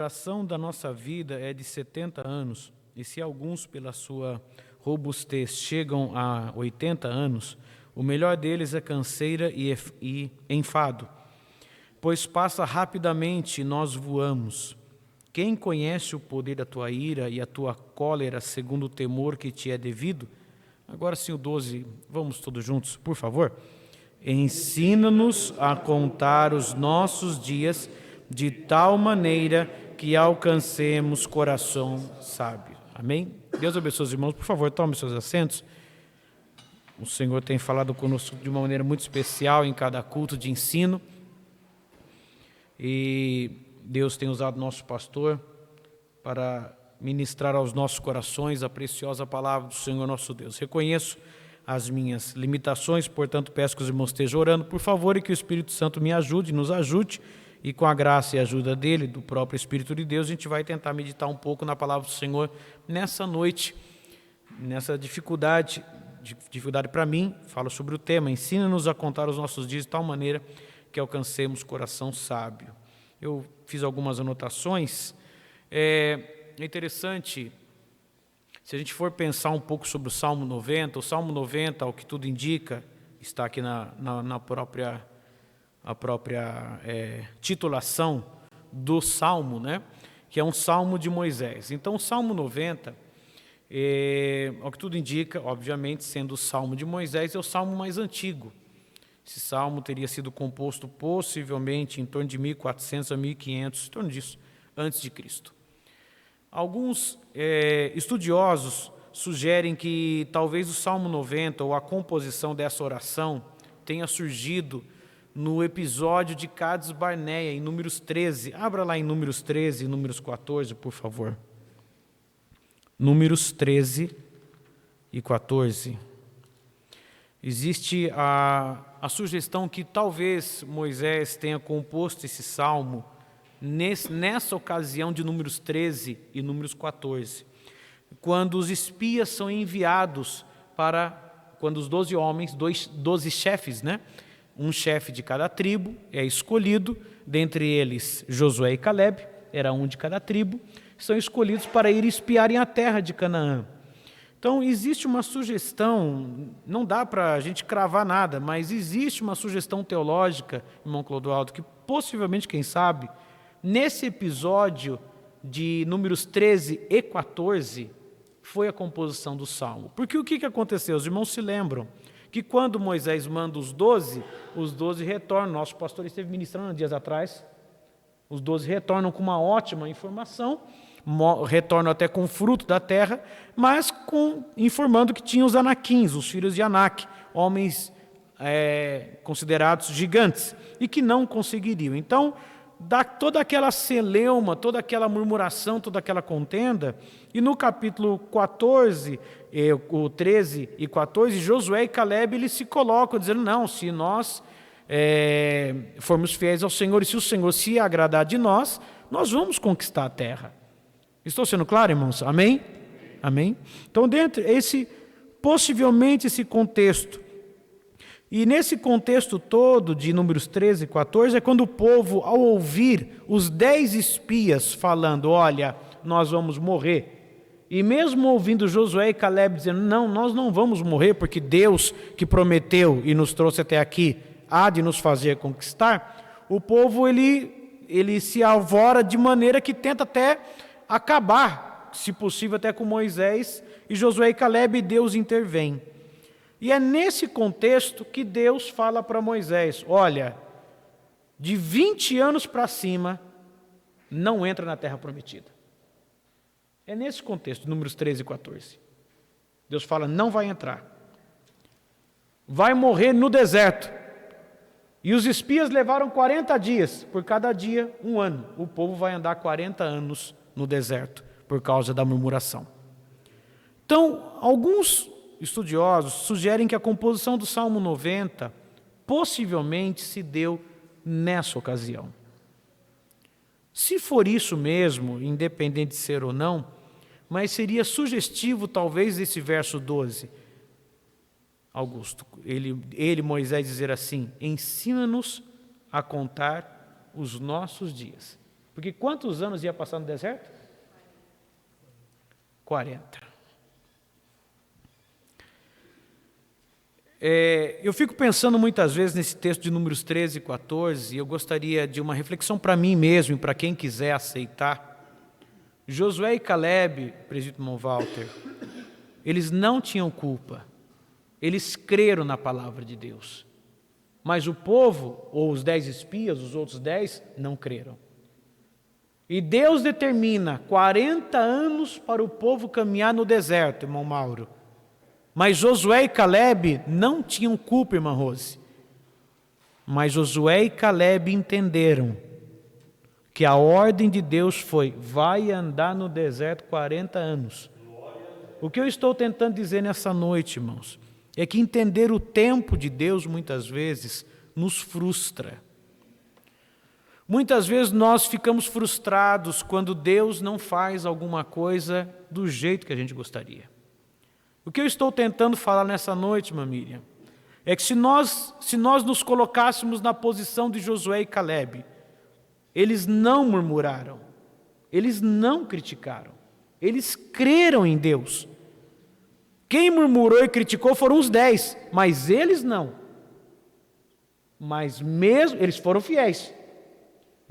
A duração da nossa vida é de 70 anos, e se alguns, pela sua robustez, chegam a 80 anos, o melhor deles é canseira e enfado, pois passa rapidamente e nós voamos. Quem conhece o poder da tua ira e a tua cólera segundo o temor que te é devido? Agora sim o 12, vamos todos juntos, por favor. Ensina-nos a contar os nossos dias de tal maneira que alcancemos coração sábio. Amém? Deus abençoe os irmãos. Por favor, tomem seus assentos. O Senhor tem falado conosco de uma maneira muito especial em cada culto de ensino. E Deus tem usado nosso pastor para ministrar aos nossos corações a preciosa palavra do Senhor nosso Deus. Reconheço as minhas limitações, portanto peço que os irmãos estejam orando, por favor, e que o Espírito Santo me ajude, nos ajude, e com a graça e a ajuda dele, do próprio Espírito de Deus, a gente vai tentar meditar um pouco na palavra do Senhor nessa noite, nessa dificuldade para mim. Falo sobre o tema, ensina-nos a contar os nossos dias de tal maneira que alcancemos coração sábio. Eu fiz algumas anotações. É interessante, se a gente for pensar um pouco sobre o Salmo 90, o Salmo 90, ao que tudo indica, está aqui na própria titulação do Salmo, né? Que é um Salmo de Moisés. Então, o Salmo 90, ao que tudo indica, obviamente, sendo o Salmo de Moisés, é o Salmo mais antigo. Esse Salmo teria sido composto possivelmente em torno de 1400 a 1500, em torno disso, antes de Cristo. Alguns estudiosos sugerem que talvez o Salmo 90, ou a composição dessa oração, tenha surgido no episódio de Cades Barneia, em Números 13. Abra lá em Números 13 e Números 14, por favor. Números 13 e 14. Existe a sugestão que talvez Moisés tenha composto esse salmo nessa ocasião de Números 13 e Números 14, quando os espias são enviados quando os 12 homens, 12 chefes, né? Um chefe de cada tribo é escolhido, dentre eles Josué e Calebe, era um de cada tribo, são escolhidos para ir espiarem a terra de Canaã. Então, existe uma sugestão, não dá para a gente cravar nada, mas existe uma sugestão teológica, irmão Clodoaldo, que possivelmente, quem sabe, nesse episódio de Números 13 e 14, foi a composição do Salmo. Porque o que aconteceu? Os irmãos se lembram que quando Moisés manda os 12 retornam. Nosso pastor esteve ministrando dias atrás. Os 12 retornam com uma ótima informação, retornam até com fruto da terra, mas informando que tinham os anaquins, os filhos de Anak, homens considerados gigantes, e que não conseguiriam. Então, dá toda aquela celeuma, toda aquela murmuração, toda aquela contenda, e no capítulo 14, o 13 e 14, Josué e Calebe, eles se colocam dizendo, não, se nós formos fiéis ao Senhor, e se o Senhor se agradar de nós, nós vamos conquistar a terra. Estou sendo claro, irmãos? Amém? Amém? Então, possivelmente esse contexto, e nesse contexto todo de Números 13 e 14, é quando o povo, ao ouvir os 10 espias falando, olha, nós vamos morrer, e mesmo ouvindo Josué e Calebe dizendo, não, nós não vamos morrer, porque Deus que prometeu e nos trouxe até aqui, há de nos fazer conquistar, o povo ele se alvora de maneira que tenta até acabar, se possível até com Moisés e Josué e Calebe, e Deus intervém. E é nesse contexto que Deus fala para Moisés, olha, de 20 anos para cima, não entra na terra prometida. É nesse contexto, Números 13 e 14. Deus fala, não vai entrar. Vai morrer no deserto. E os espias levaram 40 dias, por cada dia, 1 ano. O povo vai andar 40 anos no deserto, por causa da murmuração. Então, alguns estudiosos sugerem que a composição do Salmo 90 possivelmente se deu nessa ocasião. Se for isso mesmo, independente de ser ou não, mas seria sugestivo talvez esse verso 12. Augusto, Moisés, dizer assim, ensina-nos a contar os nossos dias. Porque quantos anos ia passar no deserto? 40. Eu fico pensando muitas vezes nesse texto de Números 13 e 14, e eu gostaria de uma reflexão para mim mesmo e para quem quiser aceitar. Josué e Caleb, presbítero irmão Walter, eles não tinham culpa. Eles creram na palavra de Deus. Mas o povo, ou os 10 espias, os outros 10, não creram. E Deus determina 40 anos para o povo caminhar no deserto, irmão Mauro. Mas Josué e Caleb não tinham culpa, irmã Rose. Mas Josué e Caleb entenderam que a ordem de Deus foi: vai andar no deserto 40 anos. O que eu estou tentando dizer nessa noite, irmãos, é que entender o tempo de Deus muitas vezes nos frustra. Muitas vezes nós ficamos frustrados quando Deus não faz alguma coisa do jeito que a gente gostaria. O que eu estou tentando falar nessa noite, irmã Miriam, é que se nós nos colocássemos na posição de Josué e Caleb, eles não murmuraram, eles não criticaram, eles creram em Deus. Quem murmurou e criticou foram os 10, mas eles não. Mas mesmo, eles foram fiéis.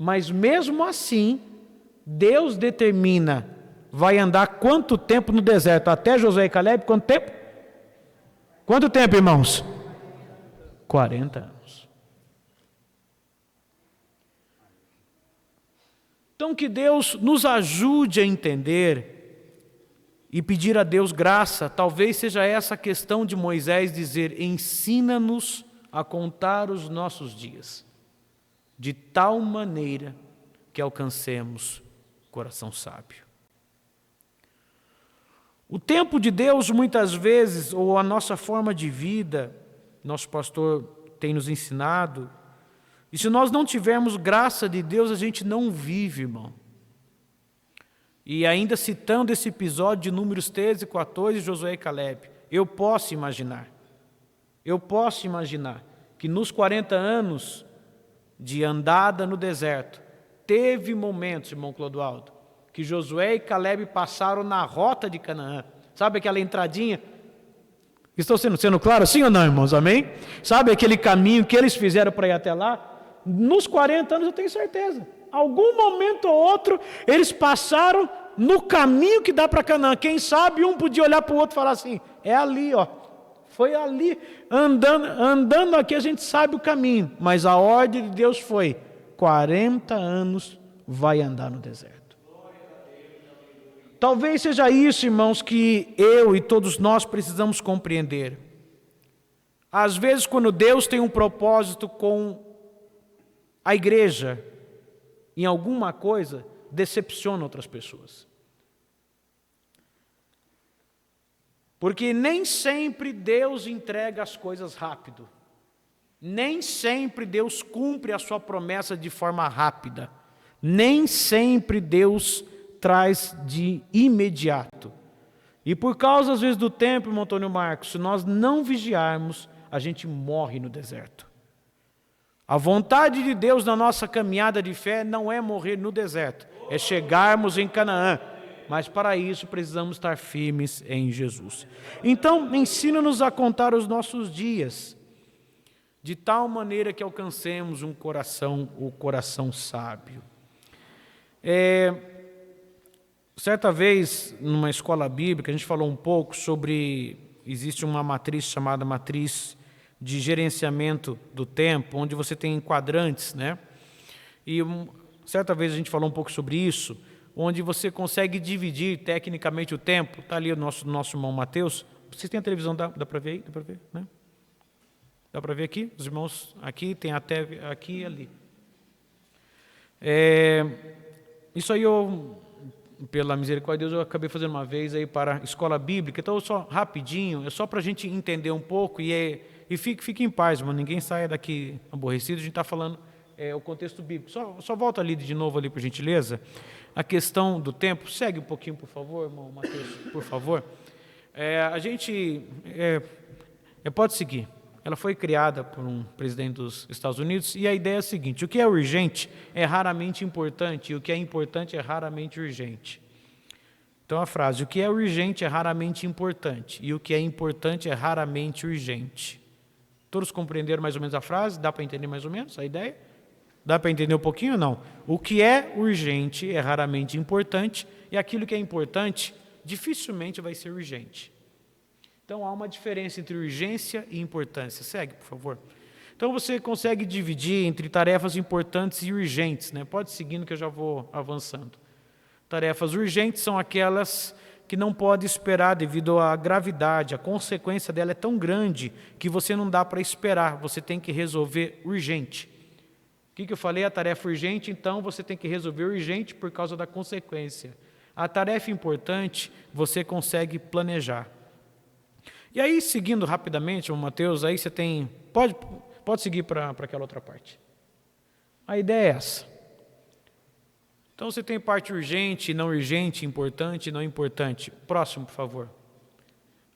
Mas mesmo assim, Deus determina, vai andar quanto tempo no deserto? Até Josué e Caleb, quanto tempo? Quanto tempo, irmãos? 40 anos. Então que Deus nos ajude a entender e pedir a Deus graça. Talvez seja essa a questão de Moisés dizer: ensina-nos a contar os nossos dias, de tal maneira que alcancemos coração sábio. O tempo de Deus, muitas vezes, ou a nossa forma de vida, nosso pastor tem nos ensinado, e se nós não tivermos graça de Deus, a gente não vive, irmão. E ainda citando esse episódio de Números 13, 14, Josué e Caleb, eu posso imaginar que nos 40 anos de andada no deserto, teve momentos, irmão Clodoaldo, que Josué e Caleb passaram na rota de Canaã. Sabe aquela entradinha? Estou sendo claro, sim ou não, irmãos? Amém? Sabe aquele caminho que eles fizeram para ir até lá? Nos 40 anos eu tenho certeza. Algum momento ou outro, eles passaram no caminho que dá para Canaã. Quem sabe um podia olhar para o outro e falar assim: é ali, ó. Foi ali, andando aqui a gente sabe o caminho. Mas a ordem de Deus foi: 40 anos vai andar no deserto. Talvez seja isso, irmãos, que eu e todos nós precisamos compreender. Às vezes, quando Deus tem um propósito com a igreja, em alguma coisa, decepciona outras pessoas. Porque nem sempre Deus entrega as coisas rápido. Nem sempre Deus cumpre a sua promessa de forma rápida. Nem sempre Deus traz de imediato. E por causa, às vezes, do tempo, irmão Antônio Marcos, se nós não vigiarmos, a gente morre no deserto. A vontade de Deus na nossa caminhada de fé não é morrer no deserto, é chegarmos em Canaã. Mas para isso precisamos estar firmes em Jesus. Então, ensina-nos a contar os nossos dias, de tal maneira que alcancemos o coração sábio. Certa vez, numa escola bíblica, a gente falou um pouco sobre, existe uma matriz chamada matriz de gerenciamento do tempo, onde você tem quadrantes, né? E certa vez a gente falou um pouco sobre isso, onde você consegue dividir tecnicamente o tempo. Está ali o nosso irmão Mateus. Vocês têm a televisão, dá para ver aí? Dá para ver, né? Dá para ver aqui? Os irmãos aqui, tem até aqui e ali. Isso aí pela misericórdia de Deus, eu acabei fazendo uma vez aí para a escola bíblica. Então, só rapidinho, é só para a gente entender um pouco e fique em paz, irmão. Ninguém saia daqui aborrecido. A gente está falando o contexto bíblico. Só volta ali de novo ali, por gentileza. A questão do tempo. Segue um pouquinho, por favor, irmão Mateus, por favor. A gente pode seguir. ela foi criada por um presidente dos Estados Unidos e a ideia é a seguinte: o que é urgente é raramente importante e o que é importante é raramente urgente. Então a frase: o que é urgente é raramente importante e o que é importante é raramente urgente. Todos compreenderam mais ou menos a frase? Dá para entender mais ou menos a ideia? Dá para entender um pouquinho ou não? O que é urgente é raramente importante e aquilo que é importante dificilmente vai ser urgente. Então há uma diferença entre urgência e importância. Segue, por favor. Então você consegue dividir entre tarefas importantes e urgentes, né? Pode ir seguindo que eu já vou avançando. Tarefas urgentes são aquelas que não pode esperar devido à gravidade, a consequência dela é tão grande que você não dá para esperar, você tem que resolver urgente. O que eu falei? A tarefa urgente, então você tem que resolver urgente por causa da consequência. A tarefa importante você consegue planejar. E aí, seguindo rapidamente, Mateus, aí você tem... Pode seguir para aquela outra parte. A ideia é essa. Então você tem parte urgente, não urgente, importante, não importante. Próximo, por favor.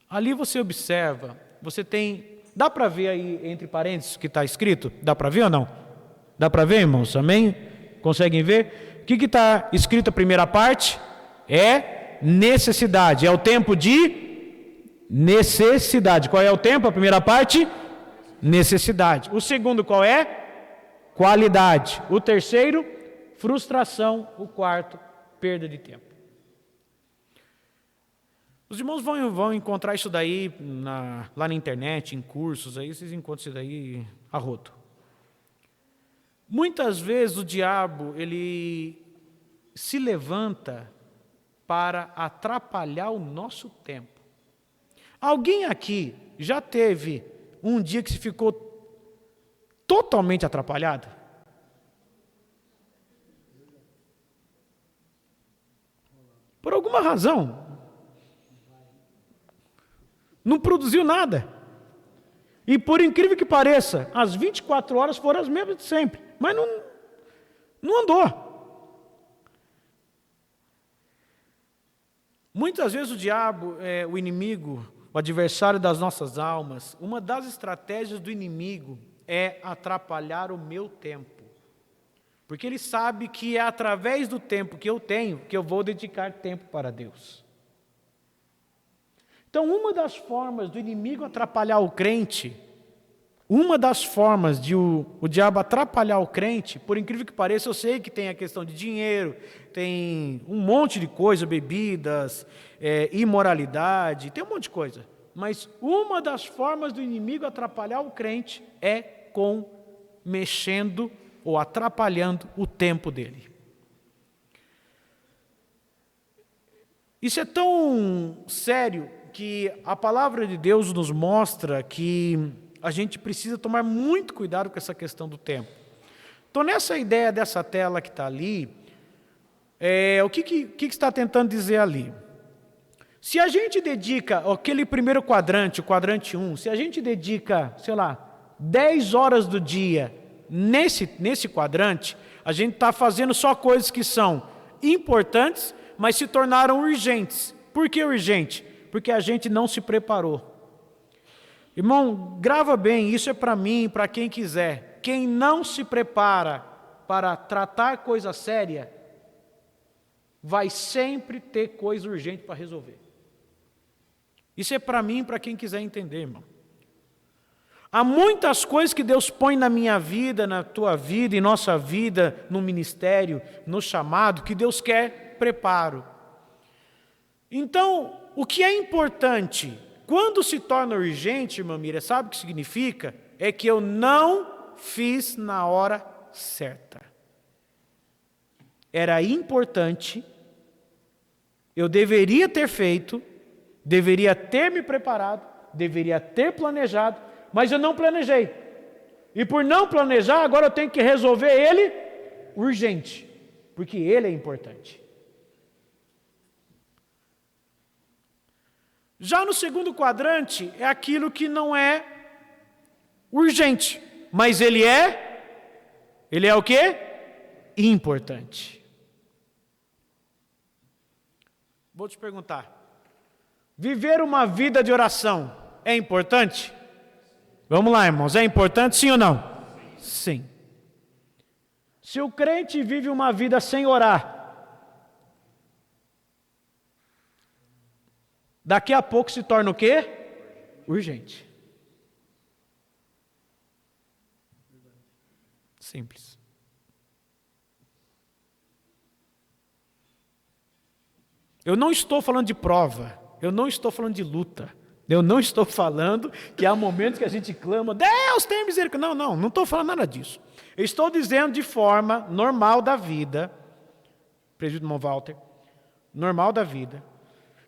Ali você observa, você tem... Dá para ver aí, entre parênteses, o que está escrito? Dá para ver ou não? Dá para ver, irmãos? Amém? Conseguem ver? O que está escrito a primeira parte? É necessidade. É o tempo de necessidade. Qual é o tempo? A primeira parte? Necessidade. O segundo qual é? Qualidade. O terceiro? Frustração. O quarto? Perda de tempo. Os irmãos vão encontrar isso daí lá na internet, em cursos, aí vocês encontram isso daí a rodo. Muitas vezes o diabo, ele se levanta para atrapalhar o nosso tempo. Alguém aqui já teve um dia que se ficou totalmente atrapalhado? Por alguma razão. Não produziu nada. E por incrível que pareça, as 24 horas foram as mesmas de sempre. Mas não andou. Muitas vezes o diabo, o inimigo, o adversário das nossas almas, uma das estratégias do inimigo é atrapalhar o meu tempo. Porque ele sabe que é através do tempo que eu tenho que eu vou dedicar tempo para Deus. Então, uma das formas do inimigo atrapalhar o crente, uma das formas de o diabo atrapalhar o crente, por incrível que pareça, eu sei que tem a questão de dinheiro, tem um monte de coisa, bebidas, imoralidade, tem um monte de coisa. Mas uma das formas do inimigo atrapalhar o crente é mexendo ou atrapalhando o tempo dele. Isso é tão sério que a palavra de Deus nos mostra que a gente precisa tomar muito cuidado com essa questão do tempo. Então, nessa ideia dessa tela que está ali, o que está tentando dizer ali? Se a gente dedica aquele primeiro quadrante, o quadrante 1, se a gente dedica, 10 horas do dia nesse quadrante, a gente está fazendo só coisas que são importantes, mas se tornaram urgentes. Por que urgente? Porque a gente não se preparou. Irmão, grava bem, isso é para mim, para quem quiser. Quem não se prepara para tratar coisa séria, vai sempre ter coisa urgente para resolver. Isso é para mim, para quem quiser entender, irmão. Há muitas coisas que Deus põe na minha vida, na tua vida, em nossa vida, no ministério, no chamado, que Deus quer preparo. Então, o que é importante, quando se torna urgente, irmã Mira, sabe o que significa? É que eu não fiz na hora certa. Era importante, eu deveria ter feito, deveria ter me preparado, deveria ter planejado, mas eu não planejei. E por não planejar, agora eu tenho que resolver ele urgente, porque ele é importante. Já no segundo quadrante, é aquilo que não é urgente, mas ele é o quê? Importante. Vou te perguntar, viver uma vida de oração é importante? Vamos lá, irmãos, é importante sim ou não? Sim. Se o crente vive uma vida sem orar, daqui a pouco se torna o quê? Urgente. Simples. Eu não estou falando de prova, eu não estou falando de luta, eu não estou falando que há momentos que a gente clama, Deus tem misericórdia. Não estou falando nada disso. Eu estou dizendo de forma normal da vida, presbítero irmão Walter, normal da vida,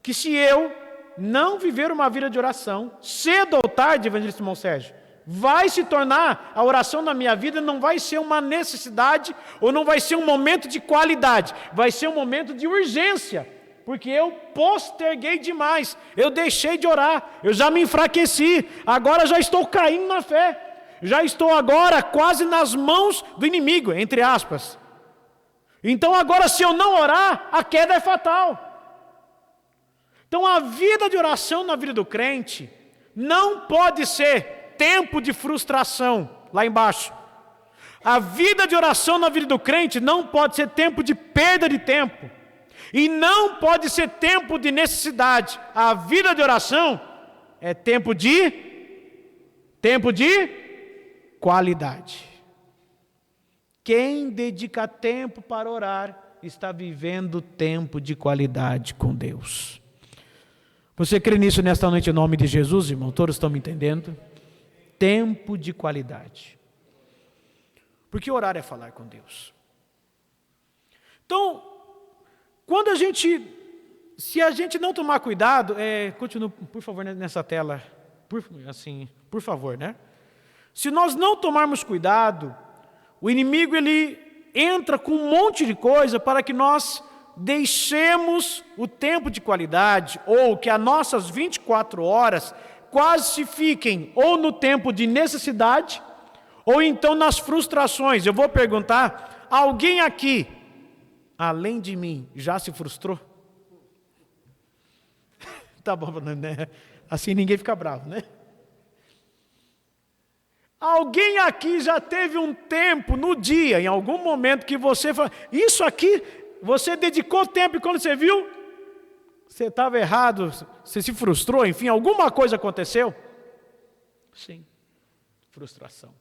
que se eu não viver uma vida de oração, cedo ou tarde, evangelista irmão Sérgio, vai se tornar, a oração na minha vida não vai ser uma necessidade, ou não vai ser um momento de qualidade, vai ser um momento de urgência, porque eu posterguei demais, eu deixei de orar, eu já me enfraqueci, agora já estou caindo na fé, já estou agora quase nas mãos do inimigo, entre aspas. Então agora se eu não orar, a queda é fatal. Então a vida de oração na vida do crente não pode ser tempo de frustração, lá embaixo. A vida de oração na vida do crente não pode ser tempo de perda de tempo. E não pode ser tempo de necessidade. A vida de oração é tempo de qualidade. Quem dedica tempo para orar está vivendo tempo de qualidade com Deus. Você crê nisso nesta noite em nome de Jesus, irmão? Todos estão me entendendo? Tempo de qualidade. Porque orar é falar com Deus. Então, se a gente não tomar cuidado, continua, por favor, nessa tela, por favor, né? Se nós não tomarmos cuidado, o inimigo ele entra com um monte de coisa para que nós deixemos o tempo de qualidade, ou que as nossas 24 horas quase se fiquem ou no tempo de necessidade, ou então nas frustrações. Eu vou perguntar, alguém aqui, além de mim, já se frustrou? Tá bom, né? Assim ninguém fica bravo, né? Alguém aqui já teve um tempo no dia, em algum momento que você falou, isso aqui, você dedicou tempo e quando você viu, você estava errado, você se frustrou, enfim, alguma coisa aconteceu? Sim, frustração.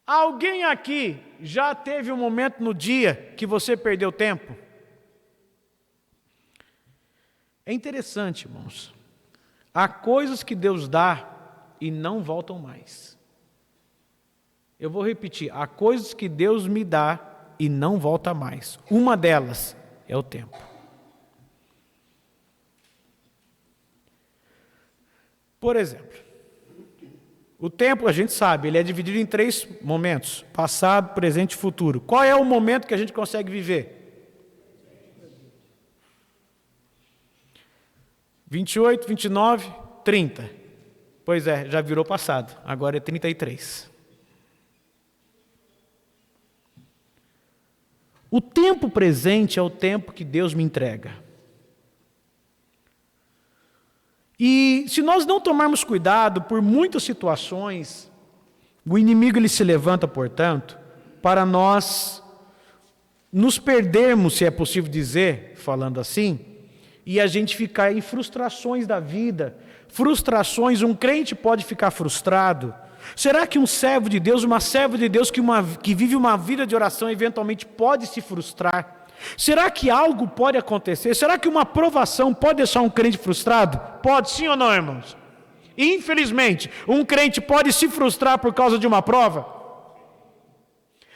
Alguém aqui já teve um momento no dia que você perdeu tempo? É interessante, irmãos. Há coisas que Deus dá e não voltam mais. Eu vou repetir. Há coisas que Deus me dá e não volta mais. Uma delas é o tempo. Por exemplo, o tempo, a gente sabe, ele é dividido em 3 momentos: passado, presente e futuro. Qual é o momento que a gente consegue viver? 28, 29, 30. Pois é, já virou passado, agora é 33. O tempo presente é o tempo que Deus me entrega. E se nós não tomarmos cuidado, por muitas situações, o inimigo ele se levanta, portanto, para nós nos perdermos, se é possível dizer, falando assim, e a gente ficar em frustrações da vida. Frustrações, um crente pode ficar frustrado. Será que um servo de Deus, uma serva de Deus que vive uma vida de oração eventualmente pode se frustrar? Será que algo pode acontecer? Será que uma provação pode deixar um crente frustrado? Pode, sim ou não, irmãos? Infelizmente, um crente pode se frustrar por causa de uma prova.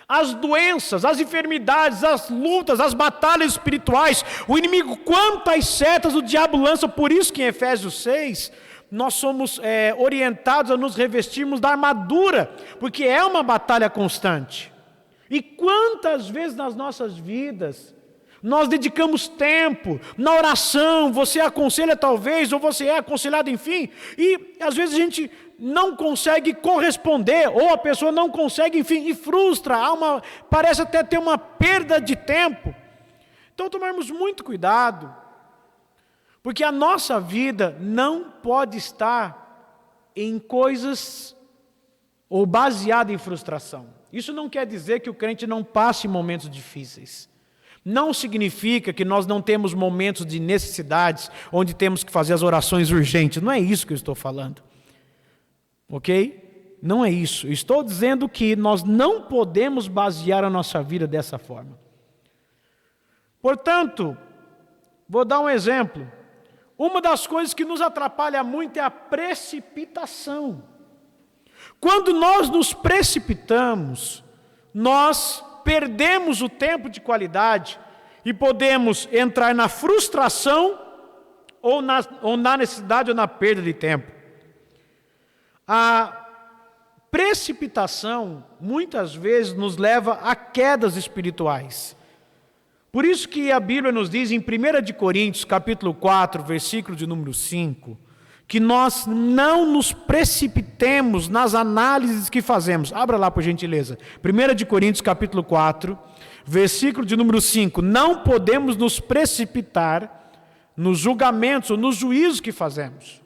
As doenças, as enfermidades, as lutas, as batalhas espirituais, o inimigo, quantas setas o diabo lança. Por isso que em Efésios 6, nós somos orientados a nos revestirmos da armadura, porque é uma batalha constante. E quantas vezes nas nossas vidas nós dedicamos tempo na oração, você aconselha talvez, ou você é aconselhado, enfim, e às vezes a gente não consegue corresponder, ou a pessoa não consegue, enfim, e frustra, parece até ter uma perda de tempo. Então tomarmos muito cuidado, porque a nossa vida não pode estar em coisas ou baseada em frustração. Isso não quer dizer que o crente não passe momentos difíceis. Não significa que nós não temos momentos de necessidades, onde temos que fazer as orações urgentes. Não é isso que eu estou falando. Ok? Não é isso. Estou dizendo que nós não podemos basear a nossa vida dessa forma. Portanto, vou dar um exemplo. Uma das coisas que nos atrapalha muito é a precipitação. Quando nós nos precipitamos, nós perdemos o tempo de qualidade e podemos entrar na frustração ou na necessidade ou na perda de tempo. A precipitação muitas vezes nos leva a quedas espirituais. Por isso que a Bíblia nos diz em 1 de Coríntios, capítulo 4, versículo de número 5, que nós não nos precipitemos nas análises que fazemos. Abra lá, por gentileza. 1 de Coríntios, capítulo 4, versículo de número 5. Não podemos nos precipitar nos julgamentos ou nos juízos que fazemos.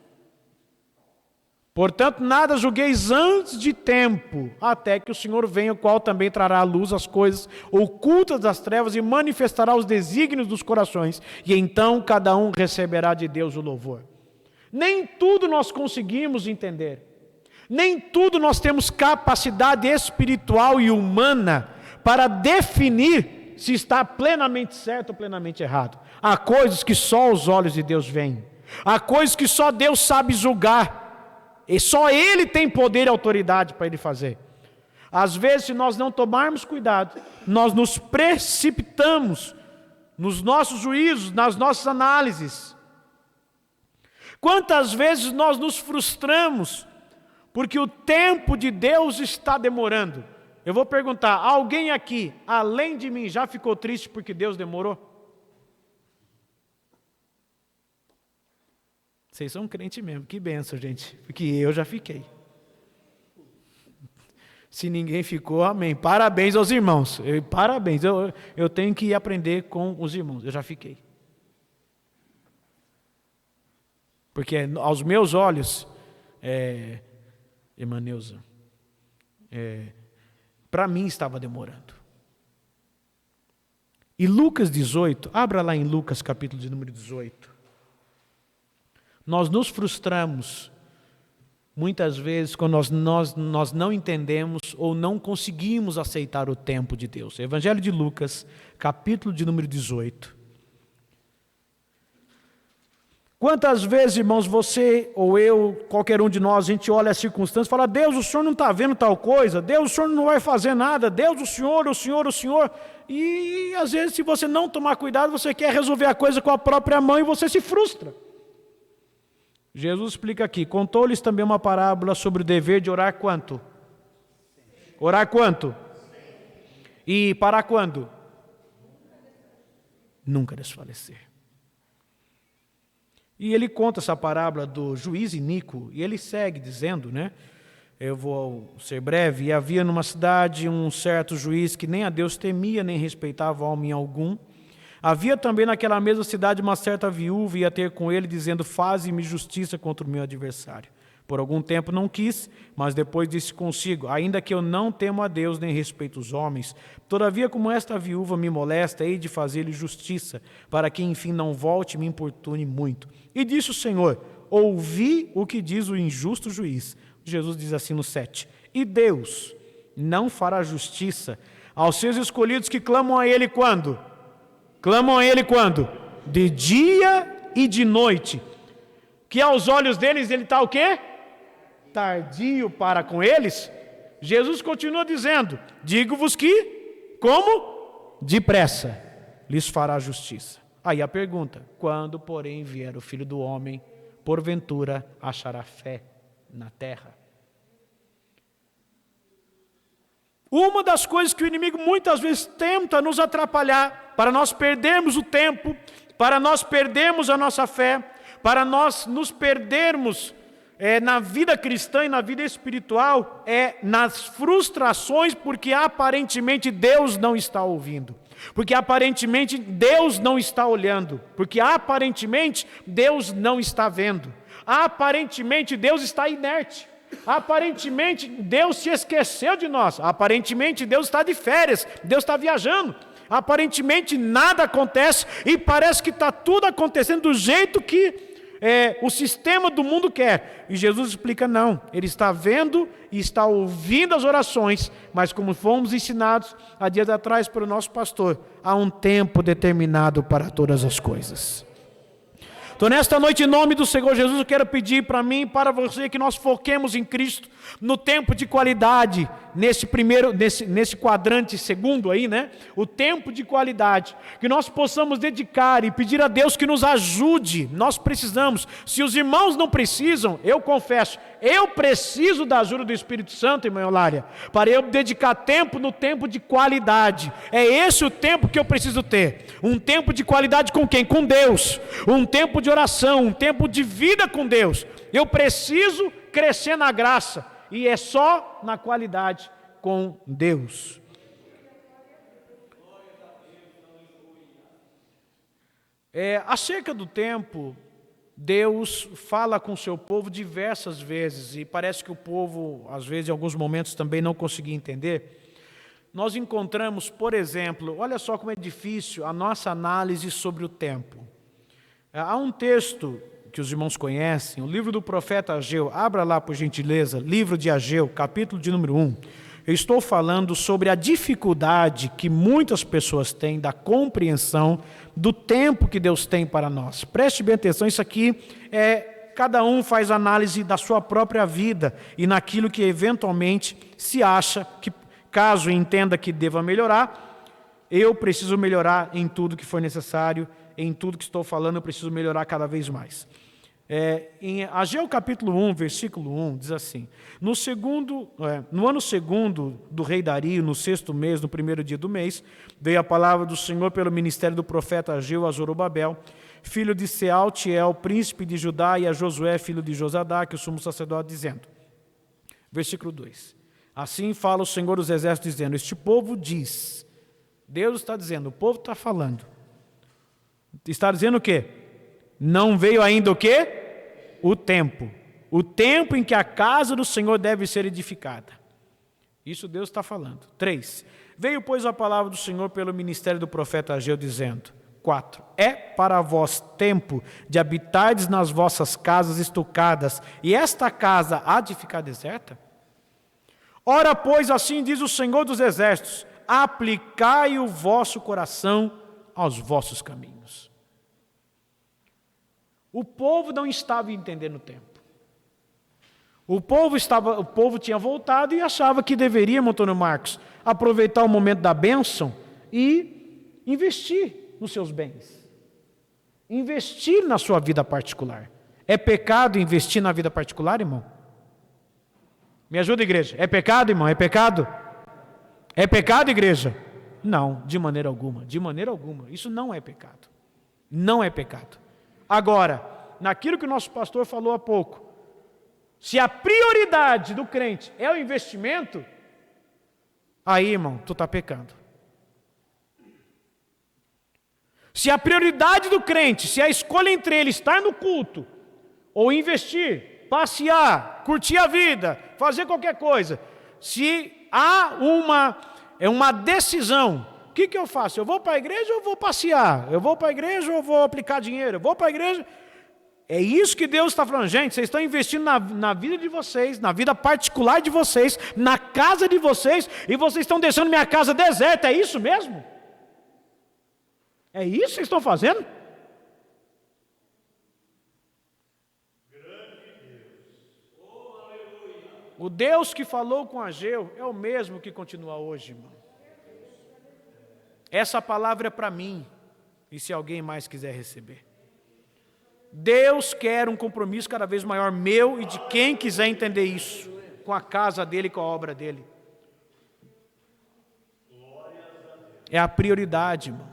Portanto, nada julgueis antes de tempo, até que o Senhor venha, o qual também trará à luz as coisas ocultas das trevas e manifestará os desígnios dos corações, e então cada um receberá de Deus o louvor. Nem tudo nós conseguimos entender, nem tudo nós temos capacidade espiritual e humana para definir se está plenamente certo ou plenamente errado. Há coisas que só os olhos de Deus veem, há coisas que só Deus sabe julgar, e só Ele tem poder e autoridade para Ele fazer. Às vezes, se nós não tomarmos cuidado, nós nos precipitamos nos nossos juízos, nas nossas análises. Quantas vezes nós nos frustramos porque o tempo de Deus está demorando? Eu vou perguntar, alguém aqui, além de mim, já ficou triste porque Deus demorou? Vocês são crentes mesmo, que benção, gente, porque eu já fiquei. Se ninguém ficou, amém. Parabéns aos irmãos, parabéns, eu tenho que aprender com os irmãos, eu já fiquei. Porque aos meus olhos, irmã Neuza, para mim estava demorando. E Lucas 18, abra lá em Lucas capítulo de número 18. Nós nos frustramos muitas vezes quando nós não entendemos ou não conseguimos aceitar o tempo de Deus. Evangelho de Lucas, capítulo de número 18. Quantas vezes, irmãos, você ou eu, qualquer um de nós, a gente olha as circunstâncias e fala, Deus, o Senhor não está vendo tal coisa, Deus, o Senhor não vai fazer nada, Deus, o Senhor, e às vezes se você não tomar cuidado, você quer resolver a coisa com a própria mão e você se frustra. Jesus explica aqui, contou-lhes também uma parábola sobre o dever de orar quanto? Orar quanto? E parar quando? Nunca desfalecer. E ele conta essa parábola do juiz iníquo, e ele segue dizendo, né? Eu vou ser breve, e havia numa cidade um certo juiz que nem a Deus temia, nem respeitava homem algum. Havia também naquela mesma cidade uma certa viúva, ia ter com ele, dizendo, faze-me justiça contra o meu adversário. Por algum tempo não quis, mas depois disse consigo, ainda que eu não temo a Deus, nem respeito os homens, todavia como esta viúva me molesta, hei de fazer-lhe justiça, para que enfim não volte e me importune muito. E disse o Senhor, ouvi o que diz o injusto juiz. Jesus diz assim no 7, e Deus não fará justiça aos seus escolhidos que clamam a Ele quando? Clamam a Ele quando? De dia e de noite. Que aos olhos deles Ele está o quê? Tardio para com eles. Jesus continua dizendo, digo-vos que, como? Depressa lhes fará justiça. Aí a pergunta, quando porém vier o Filho do Homem, porventura achará fé na terra? Uma das coisas que o inimigo muitas vezes tenta nos atrapalhar, para nós perdermos o tempo, para nós perdermos a nossa fé, para nós nos perdermos na vida cristã e na vida espiritual, nas frustrações, porque aparentemente Deus não está ouvindo, porque aparentemente Deus não está olhando, porque aparentemente Deus não está vendo, Aparentemente Deus está inerte. Aparentemente Deus se esqueceu de nós. Aparentemente Deus está de férias. Deus está viajando. Aparentemente nada acontece e parece que está tudo acontecendo do jeito que o sistema do mundo quer. E Jesus explica, não. Ele está vendo e está ouvindo as orações, mas como fomos ensinados há dias atrás pelo nosso pastor, há um tempo determinado para todas as coisas. Então, nesta noite, em nome do Senhor Jesus, eu quero pedir para mim e para você que nós foquemos em Cristo, no tempo de qualidade, nesse quadrante segundo aí, né? O tempo de qualidade, que nós possamos dedicar e pedir a Deus que nos ajude. Nós precisamos. Se os irmãos não precisam, eu confesso, eu preciso da ajuda do Espírito Santo, irmã Eulália, para eu dedicar tempo no tempo de qualidade. É esse o tempo que eu preciso ter. Um tempo de qualidade com quem? Com Deus. Um tempo de oração, um tempo de vida com Deus. Eu preciso crescer na graça. E é só na qualidade com Deus. Acerca do tempo, Deus fala com o seu povo diversas vezes, e parece que o povo, às vezes, em alguns momentos, também não conseguia entender. Nós encontramos, por exemplo, olha só como é difícil a nossa análise sobre o tempo. Há um texto que os irmãos conhecem, o livro do profeta Ageu. Abra lá, por gentileza, livro de Ageu, capítulo de número 1. Eu estou falando sobre a dificuldade que muitas pessoas têm da compreensão do tempo que Deus tem para nós. Preste bem atenção, isso aqui cada um faz análise da sua própria vida e naquilo que eventualmente se acha que, caso entenda que deva melhorar, eu preciso melhorar em tudo que for necessário. Em tudo que estou falando, eu preciso melhorar cada vez mais. Em Ageu capítulo 1, versículo 1, diz assim: no ano segundo do rei Dario, no 6º mês, no 1º dia do mês, veio a palavra do Senhor pelo ministério do profeta Ageu a Zorobabel, filho de Sealtiel, príncipe de Judá, e a Josué, filho de Josadaque, o sumo sacerdote, dizendo, versículo 2, assim fala o Senhor dos exércitos, dizendo, este povo diz, Deus está dizendo, o povo está falando, está dizendo o quê? Não veio ainda o quê? O tempo em que a casa do Senhor deve ser edificada. Isso Deus está falando. 3. Veio, pois, a palavra do Senhor pelo ministério do profeta Ageu, dizendo, 4. É para vós tempo de habitardes nas vossas casas estucadas, e esta casa há de ficar deserta? Ora, pois, assim diz o Senhor dos exércitos, aplicai o vosso coração aos vossos caminhos. O povo não estava entendendo o tempo. O povo tinha voltado e achava que deveria, Antônio Marcos, aproveitar o momento da bênção e investir nos seus bens. Investir na sua vida particular. É pecado investir na vida particular, irmão? Me ajuda, igreja. É pecado, irmão? É pecado? É pecado, igreja? Não, de maneira alguma. De maneira alguma. Isso não é pecado. Não é pecado. Agora, naquilo que o nosso pastor falou há pouco, se a prioridade do crente é o investimento, aí, irmão, tu está pecando. Se a prioridade do crente, se a escolha entre ele estar no culto, ou investir, passear, curtir a vida, fazer qualquer coisa, se há uma decisão, o que eu faço? Eu vou para a igreja ou eu vou passear? Eu vou para a igreja ou eu vou aplicar dinheiro? Eu vou para a igreja? É isso que Deus está falando. Gente, vocês estão investindo na vida de vocês, na vida particular de vocês, na casa de vocês, e vocês estão deixando minha casa deserta. É isso mesmo? É isso que vocês estão fazendo? O Deus que falou com Ageu é o mesmo que continua hoje, irmão. Essa palavra é para mim, e se alguém mais quiser receber. Deus quer um compromisso cada vez maior meu e de quem quiser entender isso, com a casa dele e com a obra dele. É a prioridade, irmão.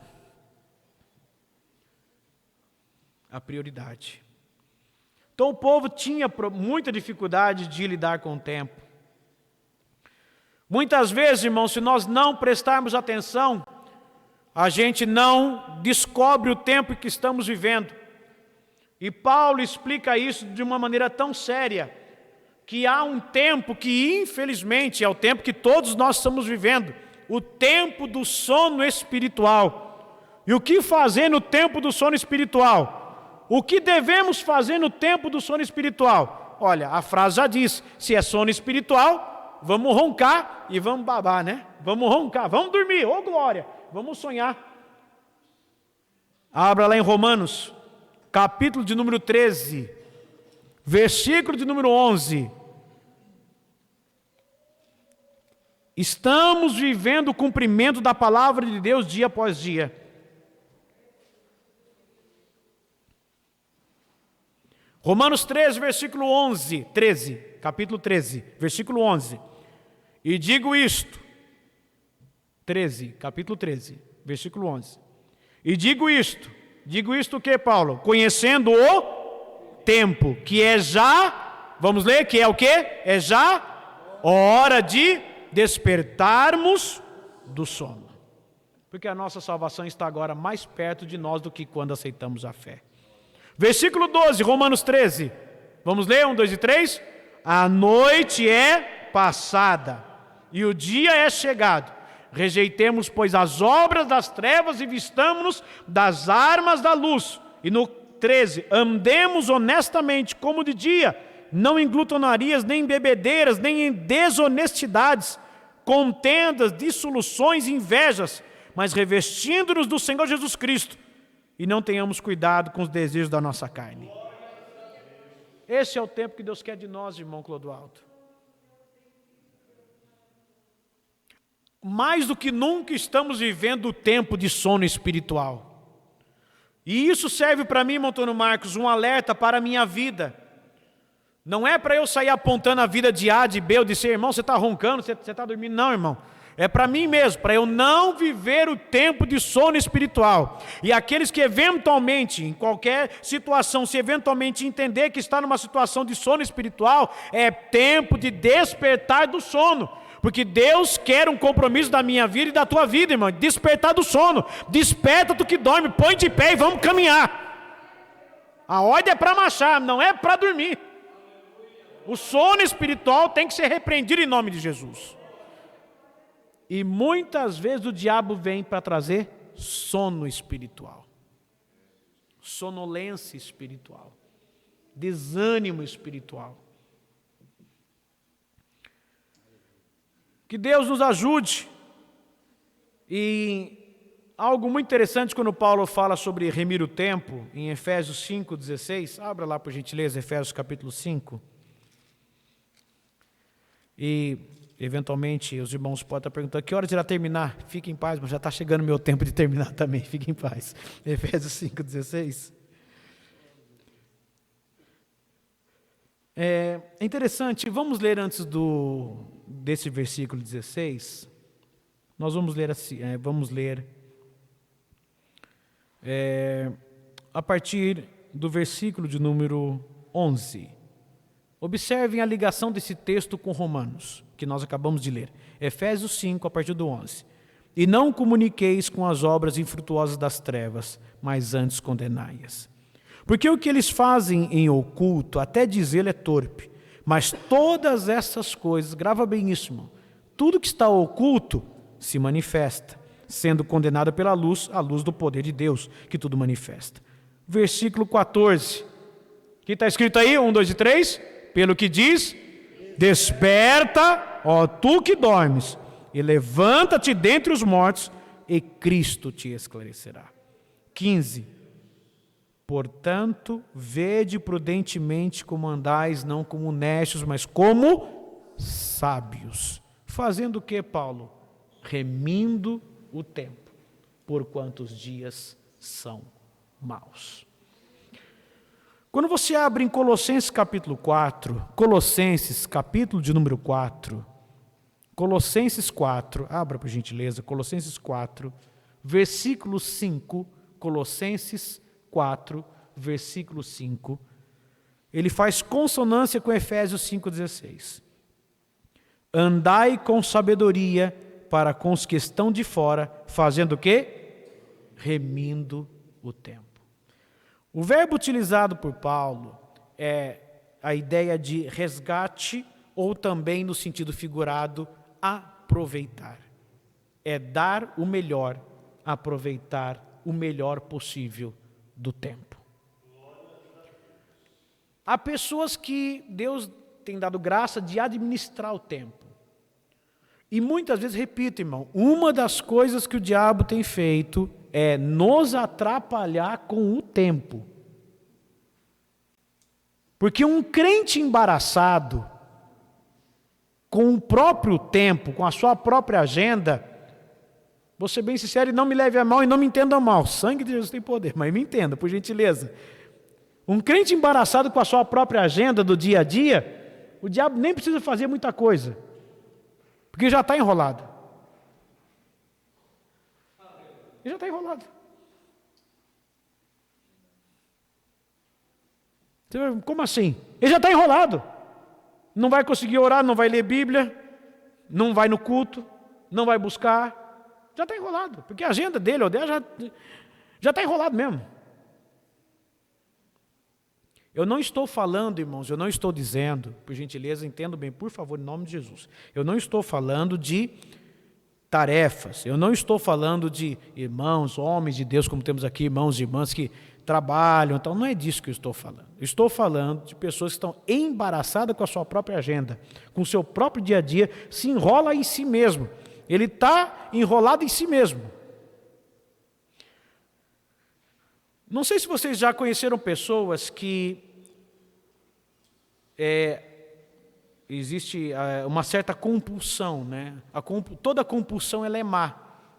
A prioridade. Então o povo tinha muita dificuldade de lidar com o tempo. Muitas vezes, irmão, se nós não prestarmos atenção, a gente não descobre o tempo que estamos vivendo. E Paulo explica isso de uma maneira tão séria, que há um tempo que, infelizmente, é o tempo que todos nós estamos vivendo, o tempo do sono espiritual. E o que fazer no tempo do sono espiritual? O que devemos fazer no tempo do sono espiritual? Olha, a frase já diz, se é sono espiritual, vamos roncar e vamos babar, né? Vamos roncar, vamos dormir, ô glória, vamos sonhar. Abra lá em Romanos, capítulo de número 13, versículo de número 11. Estamos vivendo o cumprimento da palavra de Deus dia após dia. Romanos 13, versículo 11, 13, capítulo 13, versículo 11. E digo isto, 13, capítulo 13, versículo 11. E digo isto o que, Paulo? Conhecendo o tempo, que é já, vamos ler, que é o que? É já hora de despertarmos do sono. Porque a nossa salvação está agora mais perto de nós do que quando aceitamos a fé. Versículo 12, Romanos 13. Vamos ler, 1, 2 e 3? A noite é passada e o dia é chegado. Rejeitemos, pois, as obras das trevas e vistamo-nos das armas da luz. E no 13, andemos honestamente como de dia, não em glutonarias, nem em bebedeiras, nem em desonestidades, contendas, dissoluções, invejas, mas revestindo-nos do Senhor Jesus Cristo, e não tenhamos cuidado com os desejos da nossa carne. Esse é o tempo que Deus quer de nós, irmão Clodoaldo. Mais do que nunca estamos vivendo o tempo de sono espiritual. E isso serve para mim, irmão Antônio Marcos, um alerta para a minha vida. Não é para eu sair apontando a vida de A, de B, ou de C, irmão, você está roncando, você está dormindo. Não, irmão. É para mim mesmo, para eu não viver o tempo de sono espiritual. E aqueles que eventualmente, em qualquer situação, se eventualmente entender que está numa situação de sono espiritual, é tempo de despertar do sono. Porque Deus quer um compromisso da minha vida e da tua vida, irmão. Despertar do sono. Desperta tu que dorme, põe de pé e vamos caminhar. A ordem é para marchar, não é para dormir. O sono espiritual tem que ser repreendido em nome de Jesus. E muitas vezes o diabo vem para trazer sono espiritual, sonolência espiritual, desânimo espiritual. Que Deus nos ajude. E algo muito interessante quando Paulo fala sobre remir o tempo, em Efésios 5,16, abra lá por gentileza, Efésios capítulo 5. E eventualmente os irmãos podem estar perguntando, que horas irá terminar? Fique em paz, mas já está chegando o meu tempo de terminar também, fique em paz. Efésios 5,16. É interessante, vamos ler antes desse versículo 16, nós vamos ler assim, a partir do versículo de número 11. Observem a ligação desse texto com Romanos, que nós acabamos de ler. Efésios 5, a partir do 11. E não comuniqueis com as obras infrutuosas das trevas, mas antes condenai-as. Porque o que eles fazem em oculto, até dizê-lo é torpe. Mas todas essas coisas, grava bem isso, irmão, tudo que está oculto se manifesta, sendo condenado pela luz, a luz do poder de Deus, que tudo manifesta. Versículo 14. O que está escrito aí? 1, 2 e 3. Pelo que diz, desperta, ó tu que dormes, e levanta-te dentre os mortos, e Cristo te esclarecerá. 15. Portanto, vede prudentemente como andais, não como necios, mas como sábios. Fazendo o que, Paulo? Remindo o tempo, porquanto os dias são maus. Quando você abre em Colossenses capítulo 4, Colossenses capítulo de número 4, Colossenses 4, abra por gentileza, Colossenses 4, versículo 5, Colossenses 4, versículo 5, ele faz consonância com Efésios 5,16. Andai com sabedoria para com os que estão de fora, fazendo o quê? Remindo o tempo. O verbo utilizado por Paulo é a ideia de resgate ou também, no sentido figurado, aproveitar. É dar o melhor, aproveitar o melhor possível do tempo. Há pessoas que Deus tem dado graça de administrar o tempo. E muitas vezes, repito, irmão, uma das coisas que o diabo tem feito é nos atrapalhar com o tempo. Porque um crente embaraçado, com o próprio tempo, com a sua própria agenda, vou ser bem sincero e não me leve a mal e não me entenda mal, o sangue de Jesus tem poder, mas me entenda, por gentileza. Um crente embaraçado com a sua própria agenda do dia a dia, o diabo nem precisa fazer muita coisa, porque já está enrolado. Ele já está enrolado. Como assim? Ele já está enrolado. Não vai conseguir orar, não vai ler Bíblia, não vai no culto, não vai buscar. Já está enrolado, porque a agenda dele ou dela já está enrolado mesmo. Eu não estou falando, irmãos, eu não estou dizendo, por gentileza, entendo bem, por favor, em nome de Jesus. Eu não estou falando de tarefas, eu não estou falando de irmãos, homens de Deus, como temos aqui, irmãos e irmãs que trabalham, então não é disso que eu estou falando. Eu estou falando de pessoas que estão embaraçadas com a sua própria agenda, com o seu próprio dia a dia, se enrola em si mesmo. Ele está enrolado em si mesmo. Não sei se vocês já conheceram pessoas que existe uma certa compulsão, né? Toda compulsão ela é má,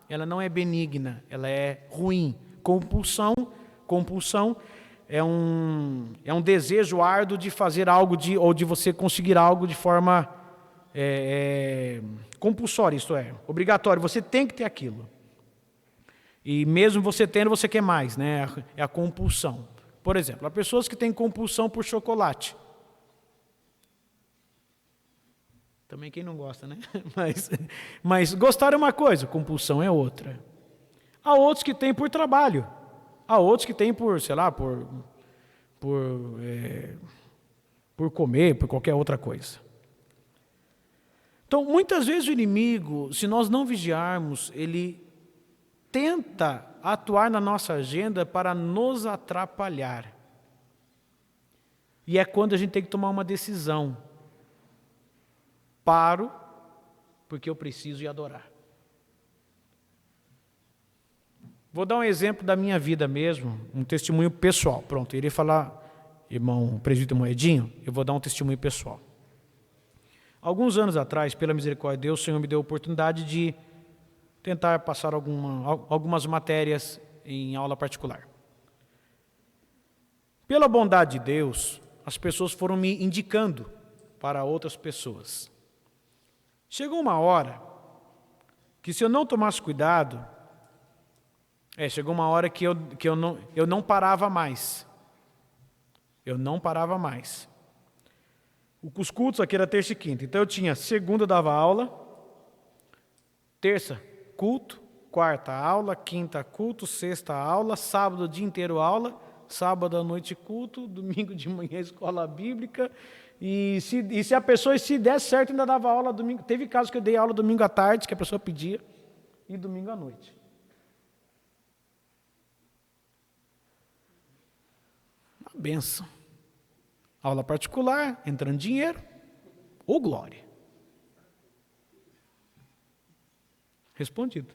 ela não é benigna, ela é ruim. Compulsão é um desejo árduo de fazer algo ou de você conseguir algo de forma compulsória, isto é, obrigatório. Você tem que ter aquilo. E mesmo você tendo, você quer mais, né? É a compulsão. Por exemplo, há pessoas que têm compulsão por chocolate. Também quem não gosta, né? Mas gostar é uma coisa, compulsão é outra. Há outros que têm por trabalho. Há outros que têm por, sei lá, por comer, por qualquer outra coisa. Então, muitas vezes o inimigo, se nós não vigiarmos, ele tenta atuar na nossa agenda para nos atrapalhar. E é quando a gente tem que tomar uma decisão. Paro, porque eu preciso ir adorar. Vou dar um exemplo da minha vida mesmo, um testemunho pessoal. Pronto, eu iria falar, irmão presbítero Moedinho, eu vou dar um testemunho pessoal. Alguns anos atrás, pela misericórdia de Deus, o Senhor me deu a oportunidade de tentar passar algumas matérias em aula particular. Pela bondade de Deus, as pessoas foram me indicando para outras pessoas. Chegou uma hora que, se eu não tomasse cuidado, chegou uma hora que eu não parava mais. Eu não parava mais. Os cultos aqui era terça e quinta. Então eu tinha segunda dava aula, terça culto, quarta aula, quinta culto, sexta aula, sábado o dia inteiro aula, sábado à noite culto, domingo de manhã escola bíblica. E se a pessoa, se desse certo, ainda dava aula domingo. Teve casos que eu dei aula domingo à tarde, que a pessoa pedia, e domingo à noite. Uma benção. Aula particular, entrando dinheiro, ou glória. Respondido.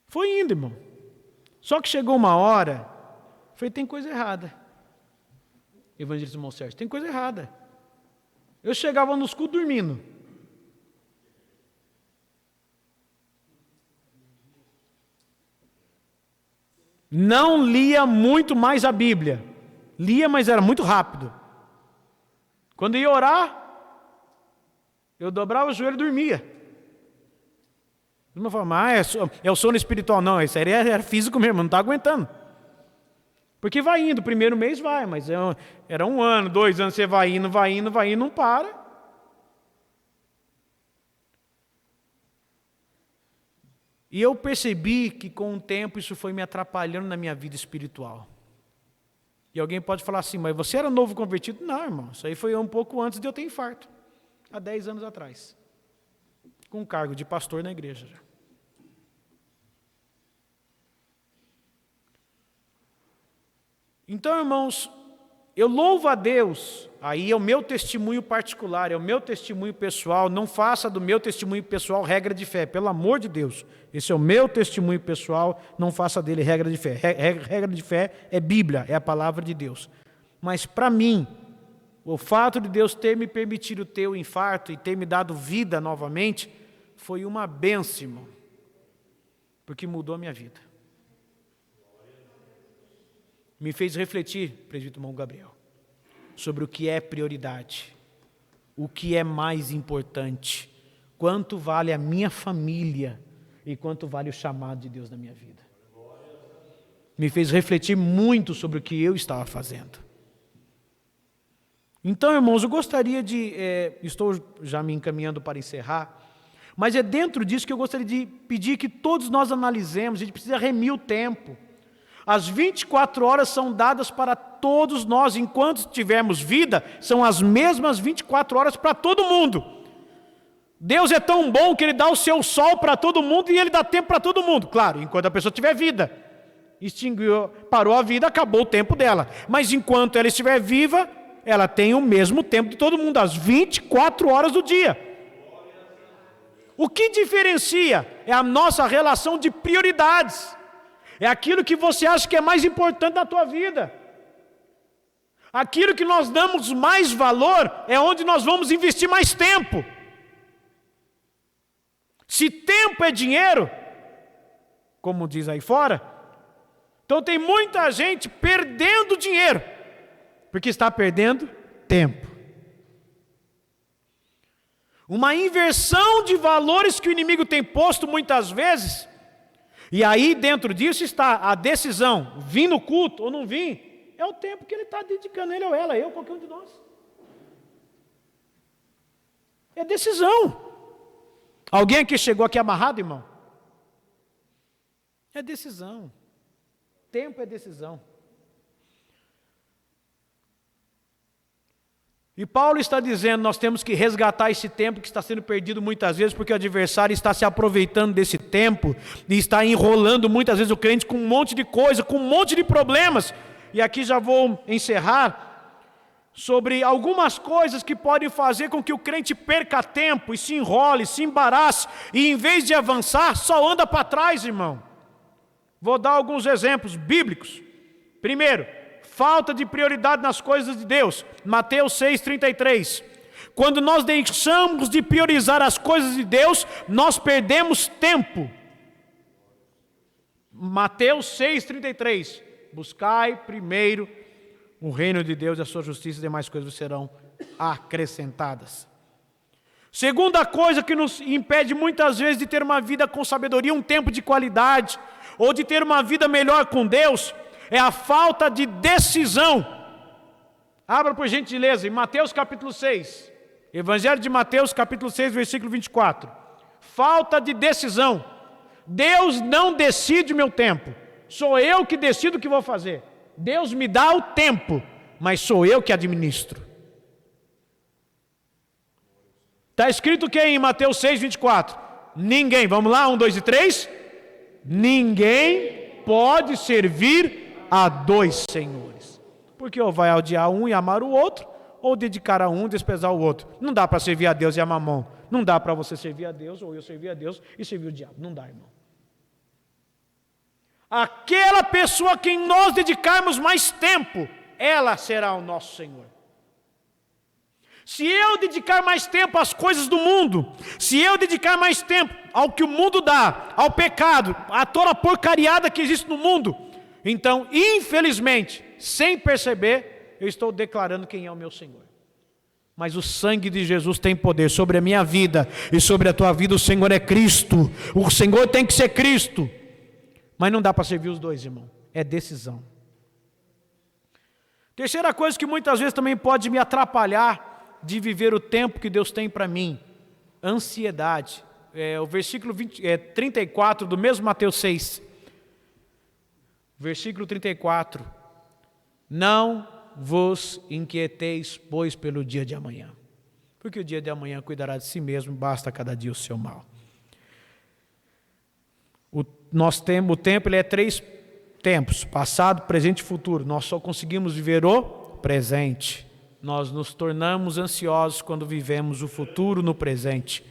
Foi indo, irmão. Só que chegou uma hora, falei, tem coisa errada. Evangelista irmão Sérgio, tem coisa errada. Eu chegava nos cultos dormindo. Não lia muito mais a Bíblia. Lia, mas era muito rápido. Quando ia orar, eu dobrava o joelho e dormia. Uma forma, é o sono espiritual. Não, isso aí era físico mesmo, não está aguentando. Porque vai indo, o primeiro mês vai, mas era 1 ano, 2 anos, você vai indo, não para. E eu percebi que com o tempo isso foi me atrapalhando na minha vida espiritual. E alguém pode falar assim, mas você era novo convertido? Não, irmão, isso aí foi um pouco antes de eu ter infarto, há 10 anos atrás, com cargo de pastor na igreja já. Então, irmãos, eu louvo a Deus, aí é o meu testemunho particular, é o meu testemunho pessoal, não faça do meu testemunho pessoal regra de fé, pelo amor de Deus, esse é o meu testemunho pessoal, não faça dele regra de fé. Regra de fé é Bíblia, é a palavra de Deus. Mas para mim, o fato de Deus ter me permitido ter o infarto e ter me dado vida novamente, foi uma bênção, irmão, porque mudou a minha vida. Me fez refletir, presbítero irmão Gabriel, sobre o que é prioridade, o que é mais importante, quanto vale a minha família e quanto vale o chamado de Deus na minha vida. Me fez refletir muito sobre o que eu estava fazendo. Então, irmãos, eu gostaria de, estou já me encaminhando para encerrar, mas é dentro disso que eu gostaria de pedir que todos nós analisemos, a gente precisa remir o tempo. As 24 horas são dadas para todos nós, enquanto tivermos vida, são as mesmas 24 horas para todo mundo. Deus é tão bom que Ele dá o seu sol para todo mundo e Ele dá tempo para todo mundo. Claro, enquanto a pessoa tiver vida. Extinguiu, parou a vida, acabou o tempo dela. Mas enquanto ela estiver viva, ela tem o mesmo tempo de todo mundo, as 24 horas do dia. O que diferencia é a nossa relação de prioridades. É aquilo que você acha que é mais importante na tua vida. Aquilo que nós damos mais valor é onde nós vamos investir mais tempo. Se tempo é dinheiro, como diz aí fora, então tem muita gente perdendo dinheiro, porque está perdendo tempo. Uma inversão de valores que o inimigo tem posto muitas vezes. E aí dentro disso está a decisão, vir no culto ou não vir, é o tempo que ele está dedicando, ele ou ela, eu, qualquer um de nós. É decisão. Alguém aqui chegou aqui amarrado, irmão? É decisão. Tempo é decisão. E Paulo está dizendo, nós temos que resgatar esse tempo que está sendo perdido muitas vezes, porque o adversário está se aproveitando desse tempo, e está enrolando muitas vezes o crente com um monte de coisa, com um monte de problemas. E aqui já vou encerrar sobre algumas coisas que podem fazer com que o crente perca tempo, e se enrole, se embarace, e em vez de avançar, só anda para trás, irmão. Vou dar alguns exemplos bíblicos. Primeiro, falta de prioridade nas coisas de Deus. Mateus 6,33. Quando nós deixamos de priorizar as coisas de Deus, nós perdemos tempo. Mateus 6,33. Buscai primeiro o reino de Deus e a sua justiça, e demais coisas serão acrescentadas. Segunda coisa que nos impede muitas vezes de ter uma vida com sabedoria, um tempo de qualidade, ou de ter uma vida melhor com Deus, é a falta de decisão. Abra por gentileza em Mateus capítulo 6. Evangelho de Mateus capítulo 6, versículo 24. Falta de decisão. Deus não decide o meu tempo. Sou eu que decido o que vou fazer. Deus me dá o tempo, mas sou eu que administro. Está escrito o que em Mateus 6, 24? Ninguém, vamos lá, 1, 2 e 3. Ninguém pode servir a dois senhores, porque ou vai odiar um e amar o outro, ou dedicar a um e desprezar o outro. Não dá para servir a Deus e amar Mamon. Não dá para você servir a Deus, ou eu servir a Deus e servir o diabo. Não dá, irmão. Aquela pessoa a quem nós dedicarmos mais tempo, ela será o nosso Senhor. Se eu dedicar mais tempo às coisas do mundo, se eu dedicar mais tempo ao que o mundo dá, ao pecado, a toda a porcariada que existe no mundo, então, infelizmente, sem perceber, eu estou declarando quem é o meu Senhor. Mas o sangue de Jesus tem poder sobre a minha vida e sobre a tua vida. O Senhor é Cristo. O Senhor tem que ser Cristo. Mas não dá para servir os dois, irmão. É decisão. Terceira coisa que muitas vezes também pode me atrapalhar de viver o tempo que Deus tem para mim: ansiedade. o versículo 34 do mesmo Mateus 6. Versículo 34. Não vos inquieteis, pois, pelo dia de amanhã. Porque o dia de amanhã cuidará de si mesmo, basta cada dia o seu mal. O tempo ele é 3 tempos, passado, presente e futuro. Nós só conseguimos viver o presente. Nós nos tornamos ansiosos quando vivemos o futuro no presente.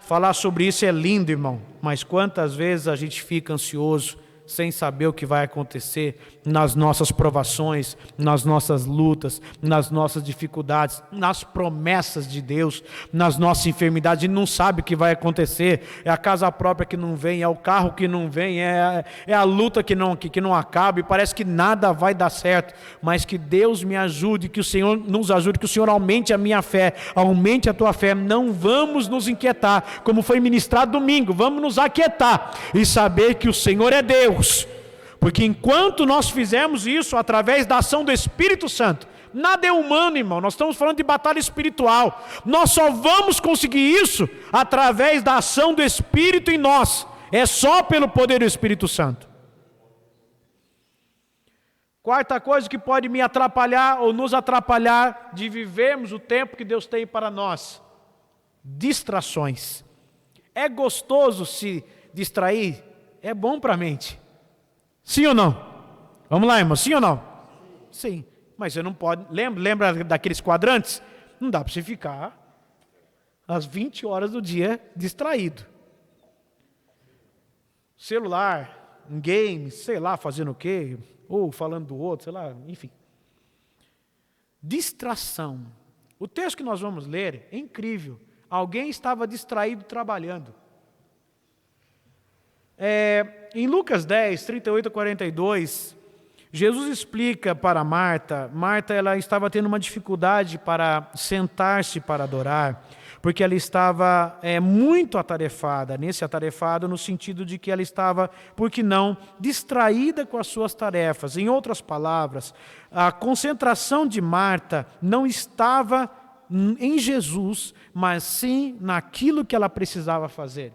Falar sobre isso é lindo, irmão, mas quantas vezes a gente fica ansioso sem saber o que vai acontecer nas nossas provações, nas nossas lutas, nas nossas dificuldades, nas promessas de Deus, nas nossas enfermidades, e não sabe o que vai acontecer. É a casa própria que não vem, é o carro que não vem, é a luta que não acaba, e parece que nada vai dar certo, mas que Deus me ajude, que o Senhor nos ajude, que o Senhor aumente a minha fé, aumente a tua fé. Não vamos nos inquietar, como foi ministrado domingo, vamos nos aquietar e saber que o Senhor é Deus. Porque enquanto nós fizermos isso através da ação do Espírito Santo, nada é humano, irmão, nós estamos falando de batalha espiritual, nós só vamos conseguir isso através da ação do Espírito em nós, é só pelo poder do Espírito Santo. Quarta coisa que pode me atrapalhar ou nos atrapalhar de vivermos o tempo que Deus tem para nós: distrações. É gostoso se distrair? É bom para a mente. Sim ou não? Vamos lá, irmão, sim ou não? Sim, mas você não pode, lembra daqueles quadrantes? Não dá para você ficar às 20 horas do dia distraído. Celular, um game, sei lá, fazendo o quê, ou falando do outro, sei lá, enfim. Distração. O texto que nós vamos ler é incrível. Alguém estava distraído trabalhando. Em Lucas 10, 38 a 42, Jesus explica para Marta. Marta, ela estava tendo uma dificuldade para sentar-se para adorar, porque ela estava muito atarefada, no sentido de que ela estava, por que não, distraída com as suas tarefas. Em outras palavras, a concentração de Marta não estava em Jesus, mas sim naquilo que ela precisava fazer.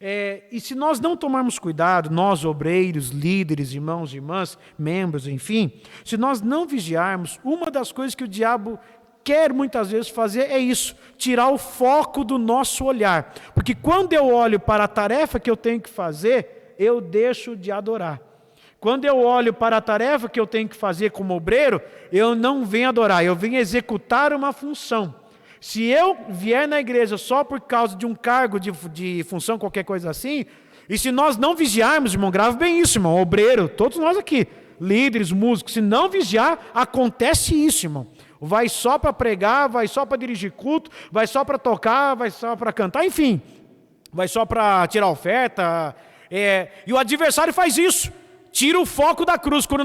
E se nós não tomarmos cuidado, nós obreiros, líderes, irmãos e irmãs, membros, enfim, se nós não vigiarmos, uma das coisas que o diabo quer muitas vezes fazer é isso, tirar o foco do nosso olhar. Porque quando eu olho para a tarefa que eu tenho que fazer, eu deixo de adorar. Quando eu olho para a tarefa que eu tenho que fazer como obreiro, eu não venho adorar, eu venho executar uma função. Se eu vier na igreja só por causa de um cargo de função, qualquer coisa assim, e se nós não vigiarmos, irmão, grave bem isso, irmão, obreiro, todos nós aqui, líderes, músicos, se não vigiar, acontece isso, irmão. Vai só para pregar, vai só para dirigir culto, vai só para tocar, vai só para cantar, enfim, vai só para tirar oferta. E o adversário faz isso. Tira o foco da cruz. Quando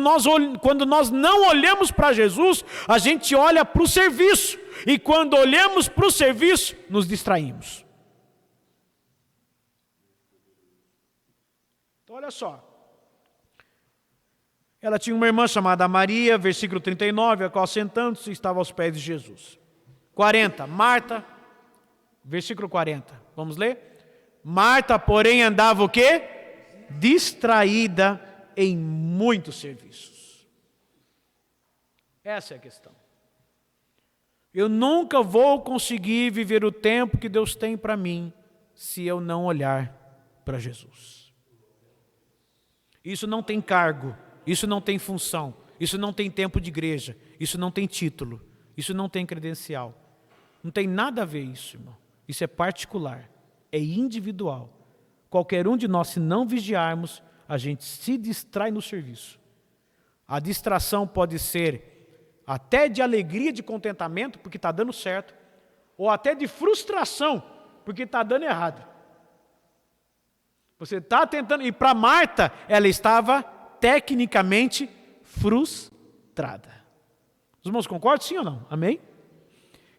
nós não olhamos para Jesus, a gente olha para o serviço. E quando olhamos para o serviço, nos distraímos. Então, olha só. Ela tinha uma irmã chamada Maria, versículo 39, a qual sentando-se estava aos pés de Jesus. 40, Marta, versículo 40. Vamos ler? Marta, porém, andava o quê? Distraída em muitos serviços. Essa é a questão. Eu nunca vou conseguir viver o tempo que Deus tem para mim se eu não olhar para Jesus. Isso não tem cargo, isso não tem função, isso não tem tempo de igreja, isso não tem título, isso não tem credencial. Não tem nada a ver isso, irmão. Isso é particular, é individual. Qualquer um de nós, se não vigiarmos, a gente se distrai no serviço. A distração pode ser até de alegria, de contentamento, porque está dando certo, ou até de frustração, porque está dando errado. Você está tentando, e para Marta, ela estava tecnicamente frustrada. Os irmãos concordam, sim ou não? Amém?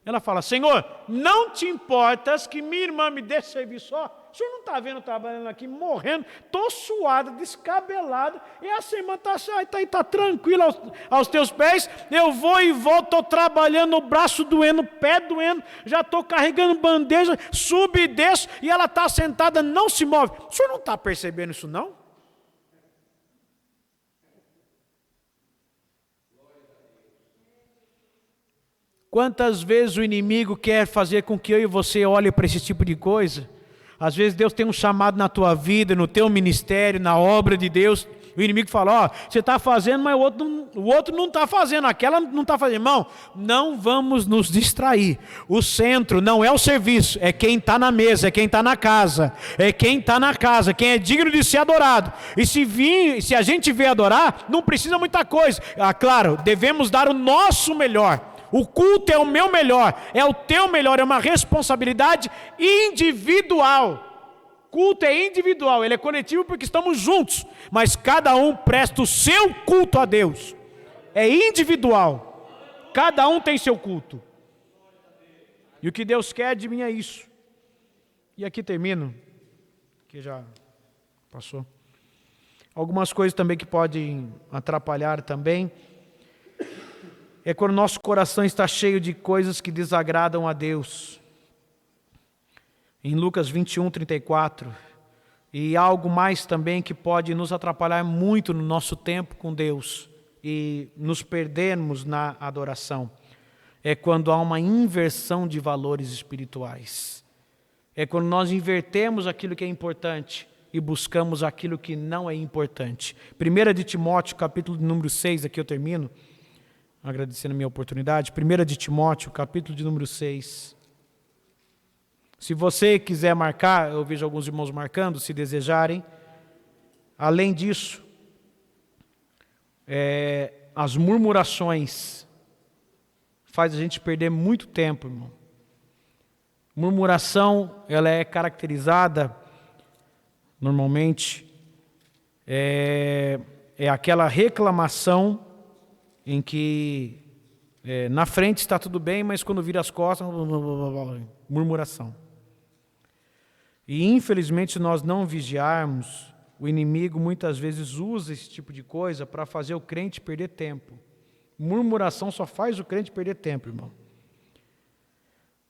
Ela fala: Senhor, não te importas que minha irmã me dê serviço só? o senhor não está vendo trabalhando aqui, morrendo, estou suado, descabelado, e essa irmã está tranquila aos teus pés, eu vou e volto, estou trabalhando, o braço doendo, o pé doendo, já estou carregando bandeja, subo e desço, e ela está sentada, não se move. O senhor não está percebendo isso não? Quantas vezes o inimigo quer fazer com que eu e você olhe para esse tipo de coisa? Às vezes Deus tem um chamado na tua vida, no teu ministério, na obra de Deus. O inimigo fala, você está fazendo, mas o outro não está fazendo, aquela não está fazendo. Irmão, não vamos nos distrair. O centro não é o serviço, é quem está na mesa, é quem está na casa. É quem está na casa, quem é digno de ser adorado. E se a gente vier adorar, não precisa muita coisa. Claro, devemos dar o nosso melhor. O culto é o meu melhor, é o teu melhor, é uma responsabilidade individual. Culto é individual, ele é coletivo porque estamos juntos, mas cada um presta o seu culto a Deus. É individual, cada um tem seu culto. E o que Deus quer de mim é isso. E aqui termino, que já passou. Algumas coisas também que podem atrapalhar também. É quando o nosso coração está cheio de coisas que desagradam a Deus. Em Lucas 21, 34. E algo mais também que pode nos atrapalhar muito no nosso tempo com Deus e nos perdermos na adoração. É quando há uma inversão de valores espirituais. É quando nós invertemos aquilo que é importante e buscamos aquilo que não é importante. 1 de Timóteo, capítulo número 6, aqui eu termino. Agradecendo a minha oportunidade, 1 de Timóteo, capítulo de número 6. Se você quiser marcar, eu vejo alguns irmãos marcando, se desejarem. Além disso, as murmurações faz a gente perder muito tempo, irmão. Murmuração, ela é caracterizada, normalmente, é aquela reclamação em que na frente está tudo bem, mas quando vira as costas, murmuração. E infelizmente, se nós não vigiarmos, o inimigo muitas vezes usa esse tipo de coisa para fazer o crente perder tempo. Murmuração só faz o crente perder tempo, irmão.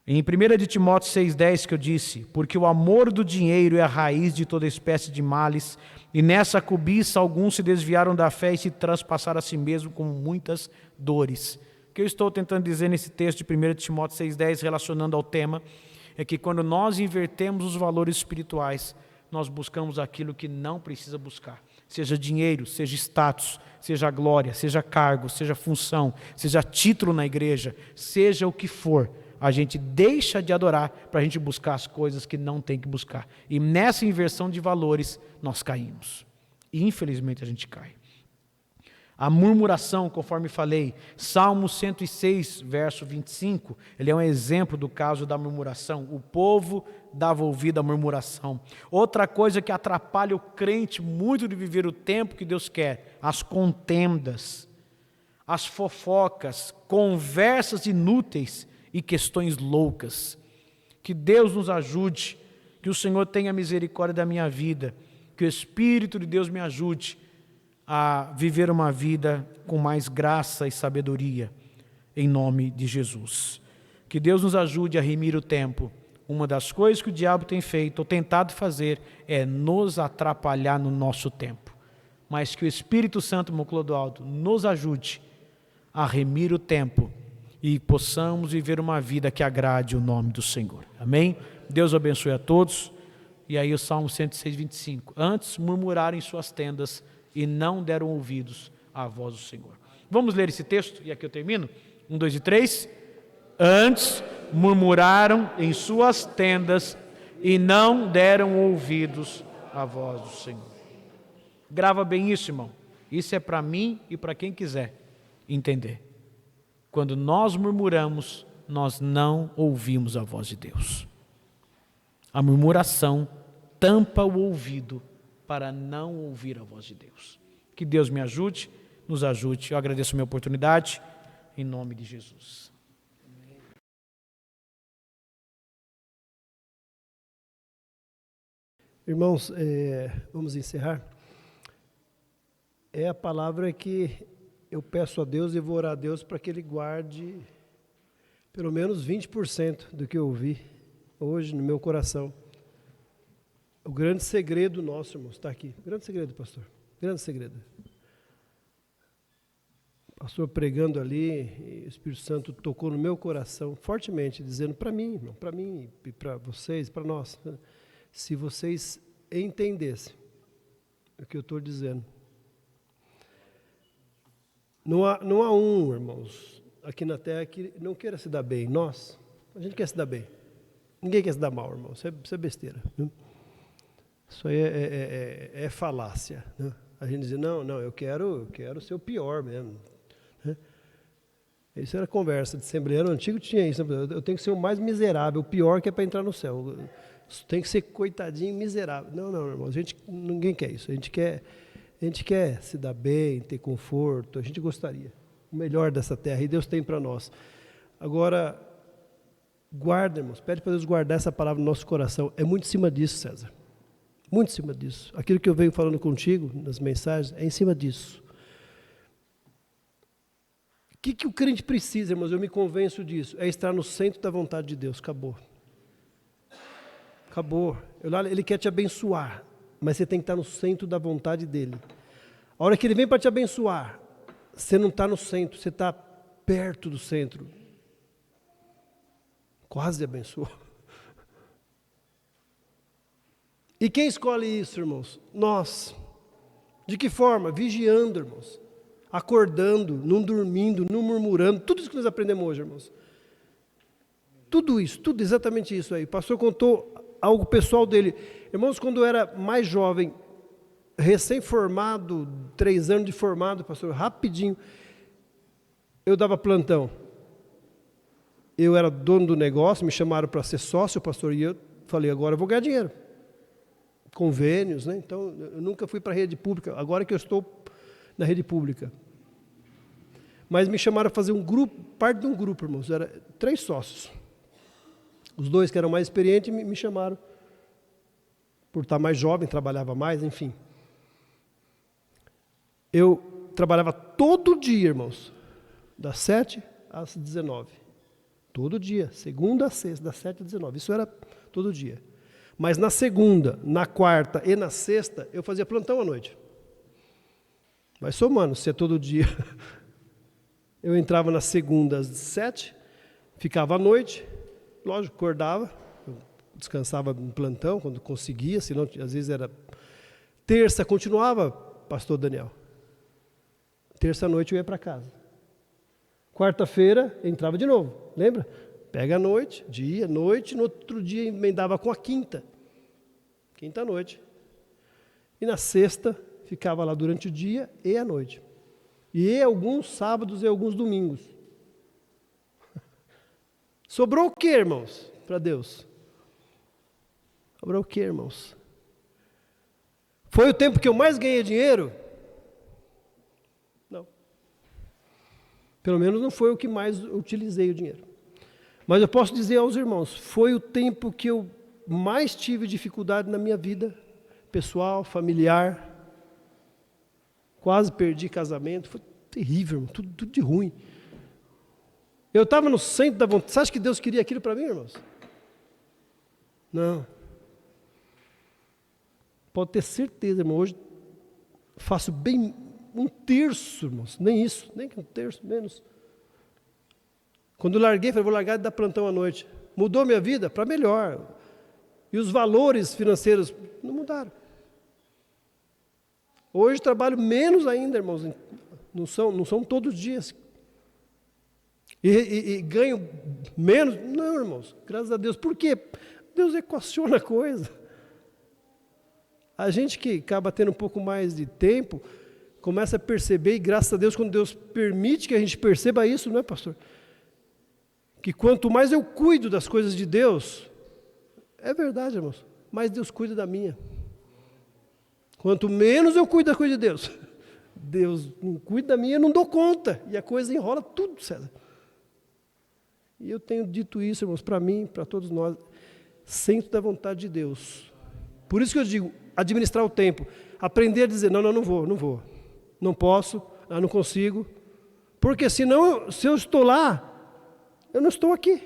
Em 1 de Timóteo 6,10 que eu disse, porque o amor do dinheiro é a raiz de toda espécie de males, e nessa cobiça alguns se desviaram da fé e se transpassaram a si mesmo com muitas dores. O que eu estou tentando dizer nesse texto de 1 de Timóteo 6,10, relacionando ao tema, é que quando nós invertemos os valores espirituais, nós buscamos aquilo que não precisa buscar. Seja dinheiro, seja status, seja glória, seja cargo, seja função, seja título na igreja, seja o que for. A gente deixa de adorar para a gente buscar as coisas que não tem que buscar. E nessa inversão de valores, nós caímos. E infelizmente a gente cai. A murmuração, conforme falei, Salmo 106, verso 25, ele é um exemplo do caso da murmuração. O povo dava ouvido à murmuração. Outra coisa que atrapalha o crente muito de viver o tempo que Deus quer, as contendas, as fofocas, conversas inúteis, e questões loucas. Que Deus nos ajude, que o Senhor tenha misericórdia da minha vida, que o Espírito de Deus me ajude a viver uma vida com mais graça e sabedoria, em nome de Jesus. Que Deus nos ajude a remir o tempo. Uma das coisas que o diabo tem feito, ou tentado fazer, é nos atrapalhar no nosso tempo. Mas que o Espírito Santo, meu Clodoaldo, nos ajude a remir o tempo, e possamos viver uma vida que agrade o nome do Senhor. Amém? Deus abençoe a todos. E aí o Salmo 106, 25. Antes murmuraram em suas tendas e não deram ouvidos à voz do Senhor. Vamos ler esse texto e aqui eu termino. 1, 2 e 3. Antes murmuraram em suas tendas e não deram ouvidos à voz do Senhor. Grava bem isso, irmão. Isso é para mim e para quem quiser entender. Quando nós murmuramos, nós não ouvimos a voz de Deus. A murmuração tampa o ouvido para não ouvir a voz de Deus. Que Deus me ajude, nos ajude. Eu agradeço a minha oportunidade, em nome de Jesus. Irmãos, vamos encerrar. É a palavra que eu peço a Deus e vou orar a Deus para que Ele guarde pelo menos 20% do que eu ouvi hoje no meu coração. O grande segredo nosso, irmãos, está aqui. Grande segredo, pastor. Grande segredo. O pastor pregando ali, e o Espírito Santo tocou no meu coração fortemente, dizendo para mim, irmão, para mim e para vocês, para nós, se vocês entendessem o que eu estou dizendo. Não há um, irmãos, aqui na terra que não queira se dar bem. A gente quer se dar bem. Ninguém quer se dar mal, irmão. Isso é besteira. Né? Isso aí é falácia. Né? A gente diz, não, eu quero ser o pior mesmo. Né? Isso era conversa de assembleano antigo, tinha isso. Eu tenho que ser o mais miserável, o pior que é para entrar no céu. Tem que ser coitadinho, miserável. Não, irmão, ninguém quer isso. A gente quer se dar bem, ter conforto, a gente gostaria. O melhor dessa terra, e Deus tem para nós. Agora, guarda, irmãos, pede para Deus guardar essa palavra no nosso coração. É muito em cima disso, César. Muito em cima disso. Aquilo que eu venho falando contigo, nas mensagens, é em cima disso. O que o crente precisa, irmãos? Eu me convenço disso. É estar no centro da vontade de Deus. Acabou. Ele quer te abençoar, mas você tem que estar no centro da vontade dele. A hora que ele vem para te abençoar, você não está no centro, você está perto do centro. Quase abençoou. E quem escolhe isso, irmãos? Nós. De que forma? Vigiando, irmãos. Acordando, não dormindo, não murmurando. Tudo isso que nós aprendemos hoje, irmãos. Tudo isso, tudo exatamente isso aí. O pastor contou algo pessoal dele. Irmãos, quando eu era mais jovem, recém-formado, 3 anos de formado, pastor, rapidinho, eu dava plantão. Eu era dono do negócio, me chamaram para ser sócio, pastor, e eu falei, agora eu vou ganhar dinheiro. Convênios, né? Então, eu nunca fui para a rede pública, agora que eu estou na rede pública. Mas me chamaram para fazer um grupo, parte de um grupo, irmãos, era 3 sócios. Os 2 que eram mais experientes me chamaram, por estar mais jovem, trabalhava mais, enfim. Eu trabalhava todo dia, irmãos, das 7 às 19. Todo dia, segunda a sexta, das 7 às 19. Isso era todo dia. Mas na segunda, na quarta e na sexta, eu fazia plantão à noite. Vai somando, se é todo dia. Eu entrava na segunda às 7, ficava à noite, lógico, acordava, descansava no plantão quando conseguia, senão às vezes era... Terça continuava, pastor Daniel. Terça-noite eu ia para casa. Quarta-feira entrava de novo, lembra? Pega a noite, dia, noite, no outro dia emendava com a quinta-noite. E na sexta ficava lá durante o dia e a noite. E alguns sábados e alguns domingos. Sobrou o que, irmãos, para Deus? Sobrou o que, irmãos? Foi o tempo que eu mais ganhei dinheiro? Não. Pelo menos não foi o que mais utilizei o dinheiro. Mas eu posso dizer aos irmãos, foi o tempo que eu mais tive dificuldade na minha vida, pessoal, familiar. Quase perdi casamento, foi terrível, irmão, tudo de ruim. Eu estava no centro da vontade. Você acha que Deus queria aquilo para mim, irmãos? Não. Pode ter certeza, irmão, hoje faço bem 1/3, irmãos, nem isso, nem 1/3, menos. Quando eu larguei, falei, vou largar de dar plantão à noite. Mudou minha vida para melhor. E os valores financeiros não mudaram. Hoje trabalho menos ainda, irmãos. Não são todos os dias. E ganho menos? Não, irmãos. Graças a Deus. Por quê? Deus equaciona a coisa. A gente que acaba tendo um pouco mais de tempo, começa a perceber, e graças a Deus, quando Deus permite que a gente perceba isso, não é, pastor? Que quanto mais eu cuido das coisas de Deus, é verdade, irmãos, mais Deus cuida da minha. Quanto menos eu cuido da coisa de Deus, Deus não cuida da minha, eu não dou conta. E a coisa enrola tudo, César. E eu tenho dito isso, irmãos, para mim, para todos nós, centro da vontade de Deus. Por isso que eu digo, administrar o tempo. Aprender a dizer, não vou. Não posso, não consigo. Porque senão, se eu estou lá, eu não estou aqui.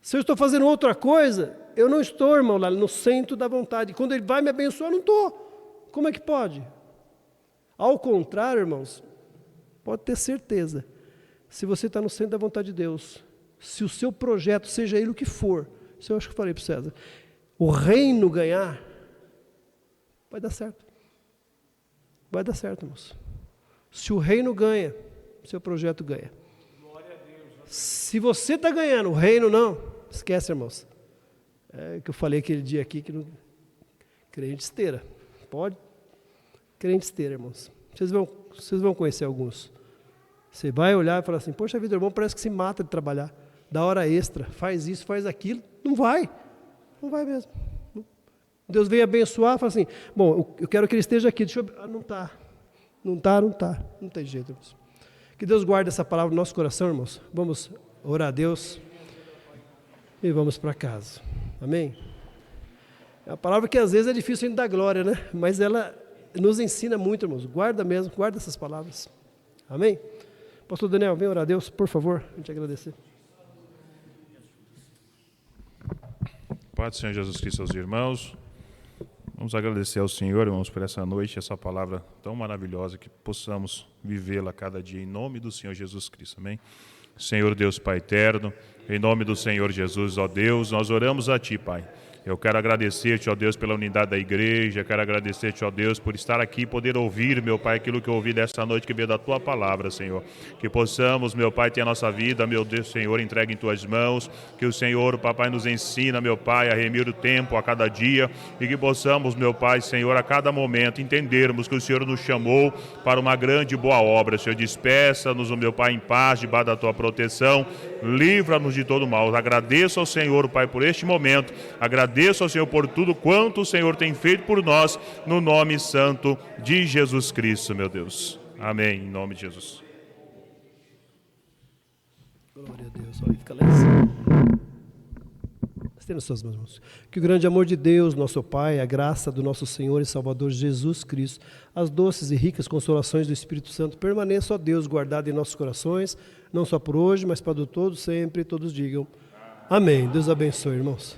Se eu estou fazendo outra coisa, eu não estou, irmão, lá no centro da vontade. Quando Ele vai me abençoar, eu não estou. Como é que pode? Ao contrário, irmãos, pode ter certeza. Se você está no centro da vontade de Deus, se o seu projeto, seja ele o que for, isso eu acho que eu falei para o César, o reino ganhar, vai dar certo. Vai dar certo, irmãos. Se o reino ganha, seu projeto ganha. Se você está ganhando, o reino não, esquece, irmãos. É que eu falei aquele dia aqui que não... crente esteira. Pode? Crente esteira, irmãos. Vocês vão conhecer alguns. Você vai olhar e falar assim, poxa vida, irmão, parece que se mata de trabalhar. Dá hora extra, faz isso, faz aquilo. Não vai. Não vai mesmo. Deus veio abençoar, fala assim, bom, eu quero que ele esteja aqui. Deixa eu... não está. Não tem jeito, irmãos. Que Deus guarde essa palavra no nosso coração, irmãos. Vamos orar a Deus e vamos para casa. Amém? É uma palavra que às vezes é difícil a gente dar glória, né? Mas ela nos ensina muito, irmãos. Guarda essas palavras. Amém? Pastor Daniel, vem orar a Deus, por favor, a gente agradecer. Pai do Senhor Jesus Cristo aos irmãos. Vamos agradecer ao Senhor, irmãos, por essa noite, essa palavra tão maravilhosa, que possamos vivê-la cada dia, em nome do Senhor Jesus Cristo, amém? Senhor Deus Pai eterno, em nome do Senhor Jesus, ó Deus, nós oramos a Ti, Pai. Eu quero agradecer-te, ó Deus, pela unidade da igreja, quero agradecer-te, ó Deus, por estar aqui e poder ouvir, meu Pai, aquilo que eu ouvi desta noite que veio da Tua palavra, Senhor. Que possamos, meu Pai, ter a nossa vida, meu Deus, Senhor, entregue em Tuas mãos, que o Senhor, o Papai, nos ensina, meu Pai, a remir o tempo a cada dia, e que possamos, meu Pai, Senhor, a cada momento entendermos que o Senhor nos chamou para uma grande e boa obra. Senhor, despeça-nos, meu Pai, em paz, debaixo da Tua proteção, livra-nos de todo mal. Agradeço ao Senhor, Pai, por este momento, agradeço ao Senhor por tudo quanto o Senhor tem feito por nós, no nome santo de Jesus Cristo, meu Deus. Amém, em nome de Jesus. Glória a Deus. Olha, fica lá em cima. Estenda suas mãos. Que o grande amor de Deus, nosso Pai, a graça do nosso Senhor e Salvador Jesus Cristo, as doces e ricas consolações do Espírito Santo permaneçam, ó Deus, guardado em nossos corações, não só por hoje, mas para todo sempre, todos digam amém. Deus abençoe, irmãos.